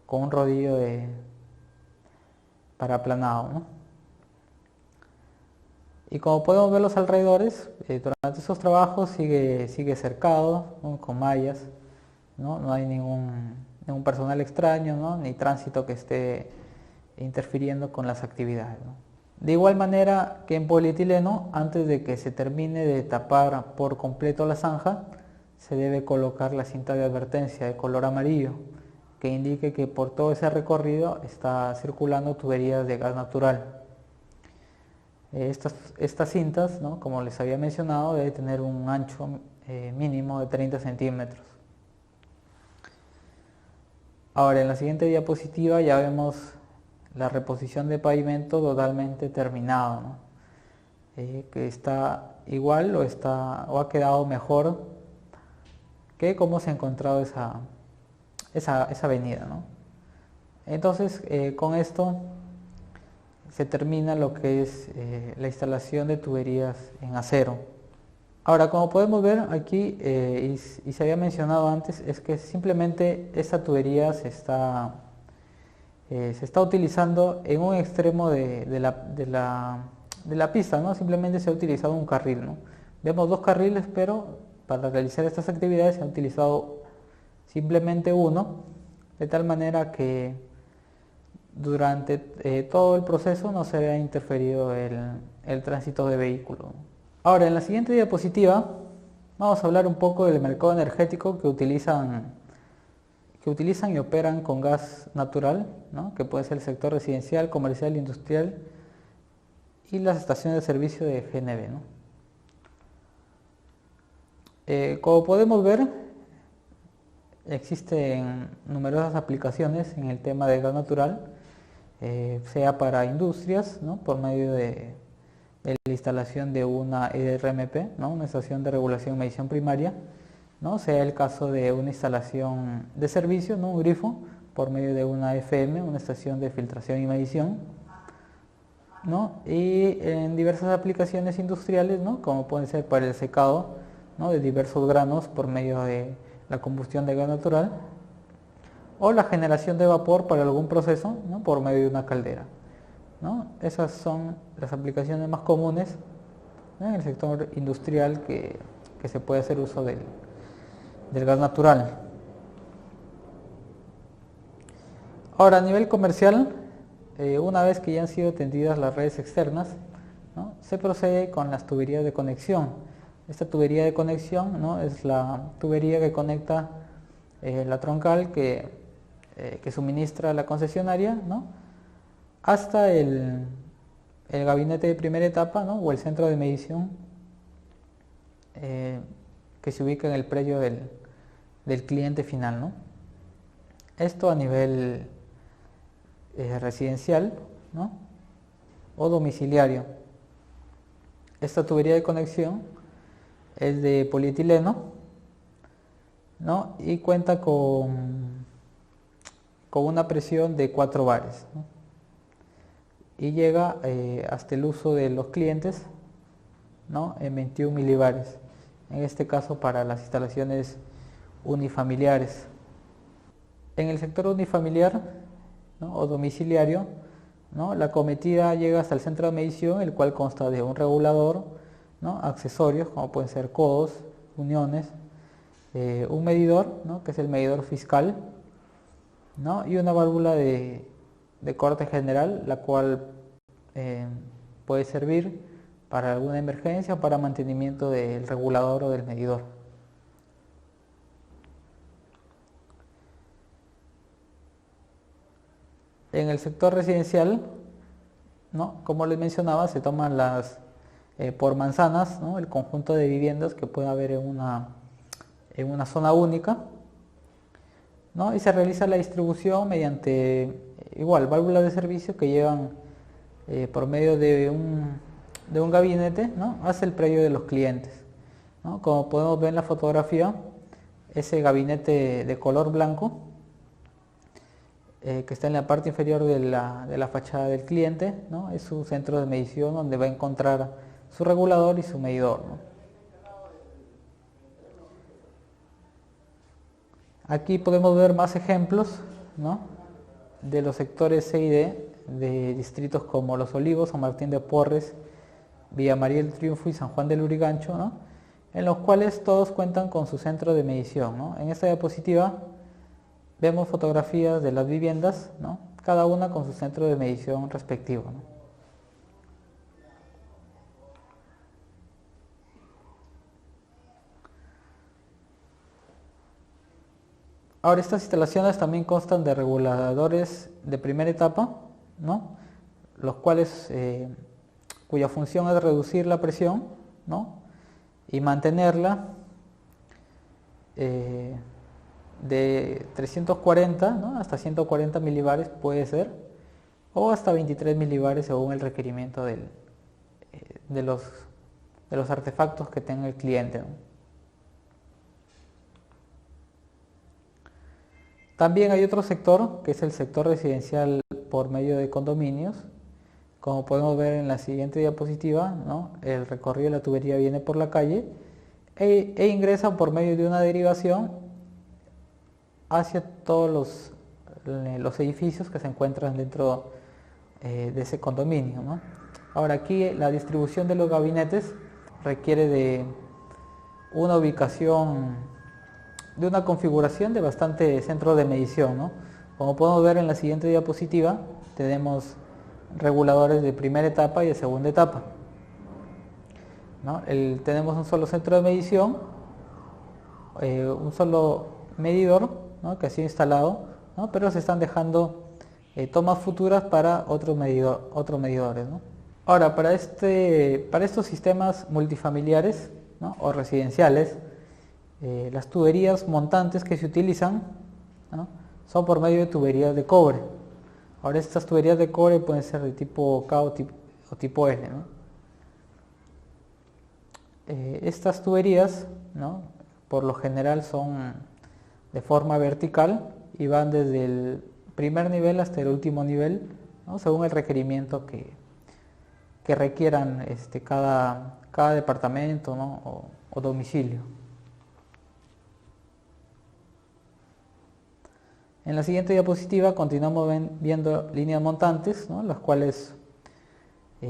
un rodillo para aplanado, ¿no? Y como podemos ver los alrededores, durante esos trabajos sigue cercado, ¿no? Con mallas, ¿no? No hay ningún personal extraño, ¿no? Ni tránsito que esté interfiriendo con las actividades, ¿no? De igual manera que en polietileno, antes de que se termine de tapar por completo la zanja, se debe colocar la cinta de advertencia de color amarillo, que indique que por todo ese recorrido está circulando tuberías de gas natural. Estas cintas, ¿no? Como les había mencionado, debe tener un ancho mínimo de 30 centímetros. Ahora, en la siguiente diapositiva ya vemos la reposición de pavimento totalmente terminado, ¿no? Que está igual o ha quedado mejor que cómo se ha encontrado esa avenida, ¿no? Entonces, con esto se termina lo que es la instalación de tuberías en acero. Ahora, como podemos ver aquí, y se había mencionado antes, es que simplemente esta tubería se está utilizando en un extremo de la pista, ¿no? Simplemente se ha utilizado un carril, ¿no? Vemos dos carriles, pero para realizar estas actividades se ha utilizado simplemente uno, de tal manera que durante todo el proceso no se vea interferido el tránsito de vehículos. Ahora, en la siguiente diapositiva vamos a hablar un poco del mercado energético que utilizan y operan con gas natural, ¿no? Que puede ser el sector residencial, comercial, industrial y las estaciones de servicio de GNB, ¿no? Como podemos ver, existen numerosas aplicaciones en el tema del gas natural, sea para industrias, ¿no? Por medio de la instalación de una ERMP, ¿no? Una estación de regulación y medición primaria, ¿no? Sea el caso de una instalación de servicio, ¿no? Un grifo, por medio de una FM, una estación de filtración y medición, ¿no? Y en diversas aplicaciones industriales, ¿no? Como pueden ser para el secado, ¿no? De diversos granos por medio de la combustión de gas natural, o la generación de vapor para algún proceso, ¿no? Por medio de una caldera, ¿no? Esas son las aplicaciones más comunes, ¿no? En el sector industrial que se puede hacer uso del gas natural. Ahora, a nivel comercial, una vez que ya han sido tendidas las redes externas, ¿no? Se procede con las tuberías de conexión. Esta tubería de conexión, ¿no? Es la tubería que conecta la troncal que suministra la concesionaria, ¿no? Hasta el gabinete de primera etapa, ¿no? O el centro de medición que se ubica en el predio del cliente final, ¿no? Esto a nivel residencial, ¿no? O domiciliario. Esta tubería de conexión es de polietileno, ¿no? Y cuenta con una presión de 4 bares, ¿no? Y llega hasta el uso de los clientes, ¿no? En 21 milibares, en este caso para las instalaciones unifamiliares. En el sector unifamiliar, ¿no? O domiciliario, ¿no? La cometida llega hasta el centro de medición, el cual consta de un regulador, ¿no? Accesorios como pueden ser codos, uniones, un medidor, ¿no? Que es el medidor fiscal, ¿no? Y una válvula de corte general, la cual puede servir para alguna emergencia o para mantenimiento del regulador o del medidor. En el sector residencial, ¿no? Como les mencionaba, se toman por manzanas, ¿no? El conjunto de viviendas que puede haber en una zona única, ¿no? Y se realiza la distribución mediante igual válvulas de servicio que llevan por medio de de un gabinete, ¿no?, hacia el predio de los clientes, ¿no? Como podemos ver en la fotografía, ese gabinete de color blanco que está en la parte inferior de la fachada del cliente, ¿no?, es su centro de medición donde va a encontrar su regulador y su medidor, ¿no? Aquí podemos ver más ejemplos, ¿no?, de los sectores C y D de distritos como Los Olivos, San Martín de Porres, Villa María del Triunfo y San Juan del Lurigancho, ¿no?, en los cuales todos cuentan con su centro de medición, ¿no? En esta diapositiva vemos fotografías de las viviendas, ¿no?, cada una con su centro de medición respectivo, ¿no? Ahora, estas instalaciones también constan de reguladores de primera etapa, ¿no?, los cuales, cuya función es reducir la presión, ¿no?, y mantenerla de 340, ¿no?, hasta 140 milibares puede ser, o hasta 23 milibares según el requerimiento de los artefactos que tenga el cliente, ¿no? También hay otro sector, que es el sector residencial por medio de condominios. Como podemos ver en la siguiente diapositiva, ¿no?, el recorrido de la tubería viene por la calle e ingresa por medio de una derivación hacia todos los edificios que se encuentran dentro de ese condominio, ¿no? Ahora, aquí la distribución de los gabinetes requiere de una ubicación, de una configuración de bastante centro de medición, ¿no? Como podemos ver en la siguiente diapositiva, tenemos reguladores de primera etapa y de segunda etapa, ¿no? Tenemos un solo centro de medición, un solo medidor, ¿no?, que ha sido instalado, ¿no?, pero se están dejando tomas futuras para otros medidores, ¿no? Ahora, para estos sistemas multifamiliares, ¿no?, o residenciales, las tuberías montantes que se utilizan, ¿no?, son por medio de tuberías de cobre. Ahora, estas tuberías de cobre pueden ser de tipo K o tipo L, ¿no? Estas tuberías, ¿no?, por lo general son de forma vertical y van desde el primer nivel hasta el último nivel, ¿no?, según el requerimiento que requieran cada departamento, ¿no?, o domicilio. En la siguiente diapositiva continuamos viendo líneas montantes, ¿no?, las cuales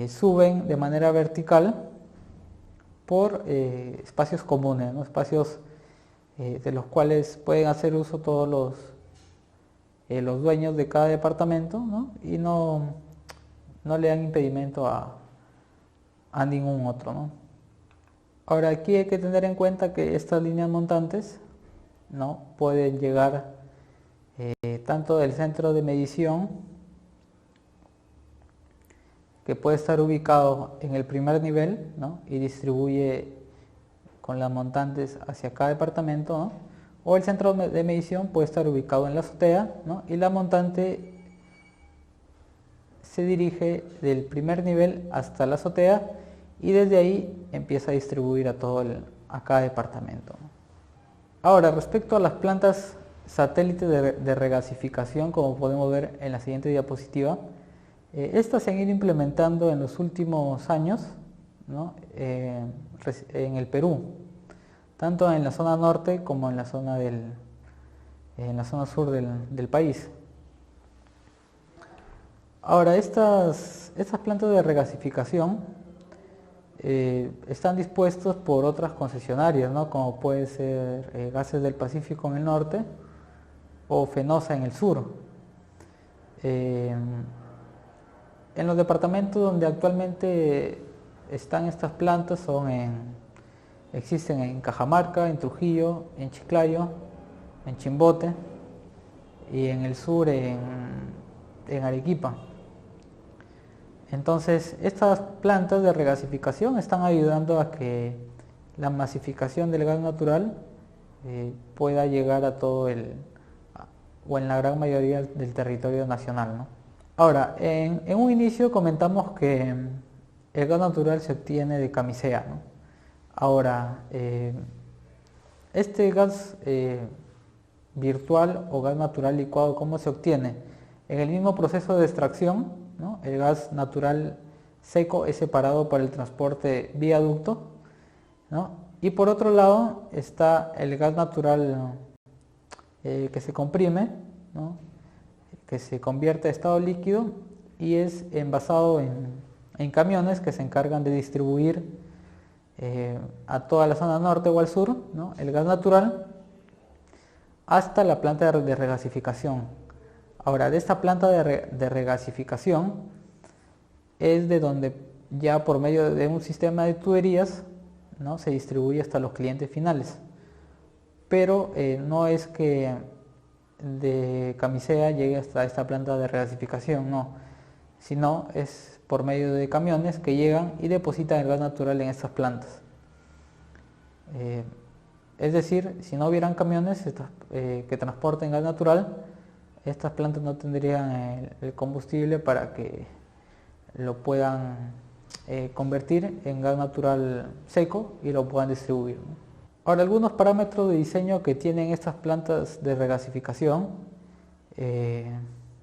suben de manera vertical por espacios comunes, ¿no?, espacios de los cuales pueden hacer uso todos los dueños de cada departamento, ¿no?, y no le dan impedimento a ningún otro, ¿no? Ahora, aquí hay que tener en cuenta que estas líneas montantes, ¿no?, pueden llegar tanto del centro de medición, que puede estar ubicado en el primer nivel, ¿no?, y distribuye con las montantes hacia cada departamento, ¿no?, o el centro de medición puede estar ubicado en la azotea, ¿no?, y la montante se dirige del primer nivel hasta la azotea y desde ahí empieza a distribuir a cada departamento, ¿no? Ahora, respecto a las plantas satélites de regasificación, como podemos ver en la siguiente diapositiva, estas se han ido implementando en los últimos años, ¿no?, en el Perú, tanto en la zona norte como en la zona sur del país. Ahora, estas plantas de regasificación están dispuestos por otras concesionarias, ¿no?, como puede ser Gases del Pacífico en el norte o Fenosa en el sur. En los departamentos donde actualmente están estas plantas existen en Cajamarca, en Trujillo, en Chiclayo, en Chimbote y en el sur en Arequipa. Entonces, estas plantas de regasificación están ayudando a que la masificación del gas natural pueda llegar a todo o en la gran mayoría del territorio nacional, ¿no? Ahora, en un inicio comentamos que el gas natural se obtiene de camisea, ¿no? Ahora, este gas virtual o gas natural licuado, ¿cómo se obtiene? En el mismo proceso de extracción, ¿no? El gas natural seco es separado para el transporte vía ducto, ¿no? Y por otro lado está el gas natural que se comprime, ¿no? Que se convierte a estado líquido y es envasado en camiones que se encargan de distribuir a toda la zona norte o al sur, ¿no? El gas natural hasta la planta de regasificación. Ahora, de esta planta de regasificación es de donde ya por medio de un sistema de tuberías, ¿no? Se distribuye hasta los clientes finales. Pero no es que de camisea llegue hasta esta planta de regasificación, no, sino es por medio de camiones que llegan y depositan el gas natural en estas plantas. Es decir, si no hubieran camiones que transporten gas natural, estas plantas no tendrían el combustible para que lo puedan convertir en gas natural seco y lo puedan distribuir, ¿no? Ahora, algunos parámetros de diseño que tienen estas plantas de regasificación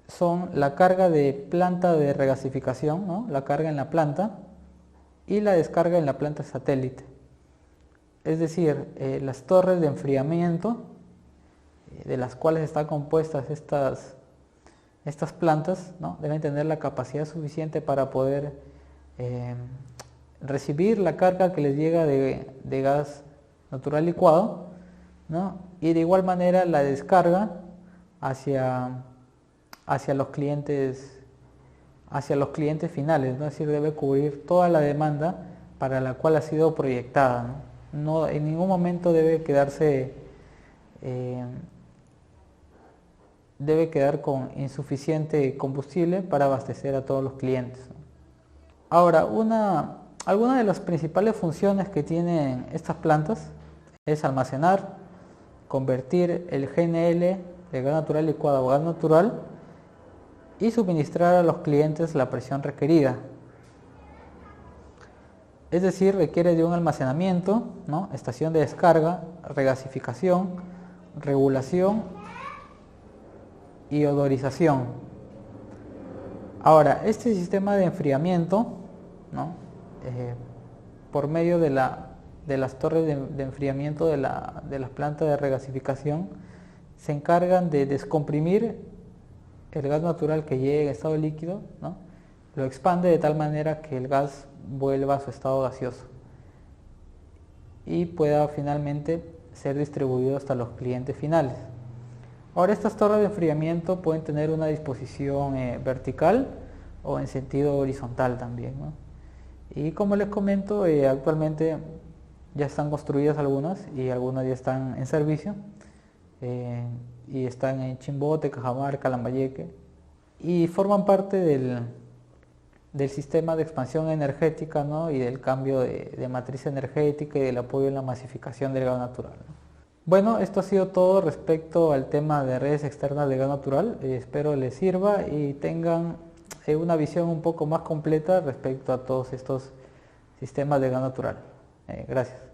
son la carga de planta de regasificación, ¿no? La carga en la planta y la descarga en la planta satélite. Es decir, las torres de enfriamiento de las cuales están compuestas estas plantas, ¿no? Deben tener la capacidad suficiente para poder recibir la carga que les llega de gas natural licuado, ¿no? Y de igual manera la descarga hacia los clientes finales, ¿no? Es decir, debe cubrir toda la demanda para la cual ha sido proyectada, ¿no? No, en ningún momento debe quedar con insuficiente combustible para abastecer a todos los clientes, ¿no? Ahora, algunas de las principales funciones que tienen estas plantas es almacenar, convertir el GNL, el gas natural licuado a gas natural, y suministrar a los clientes la presión requerida. Es decir, requiere de un almacenamiento, ¿no? Estación de descarga, regasificación, regulación y odorización. Ahora, este sistema de enfriamiento, ¿no? Por medio de las torres de enfriamiento de las plantas de regasificación, se encargan de descomprimir el gas natural que llegue en estado líquido, ¿no? Lo expande de tal manera que el gas vuelva a su estado gaseoso y pueda finalmente ser distribuido hasta los clientes finales. Ahora, estas torres de enfriamiento pueden tener una disposición vertical o en sentido horizontal también, ¿no? Y como les comento, actualmente ya están construidas algunas y algunas ya están en servicio y están en Chimbote, Cajamarca, Lambayeque y forman parte del sistema de expansión energética, ¿no? Y del cambio de matriz energética y del apoyo en la masificación del gas natural, ¿no? Bueno, esto ha sido todo respecto al tema de redes externas de gas natural. Espero les sirva y tengan una visión un poco más completa respecto a todos estos sistemas de gas natural. Gracias.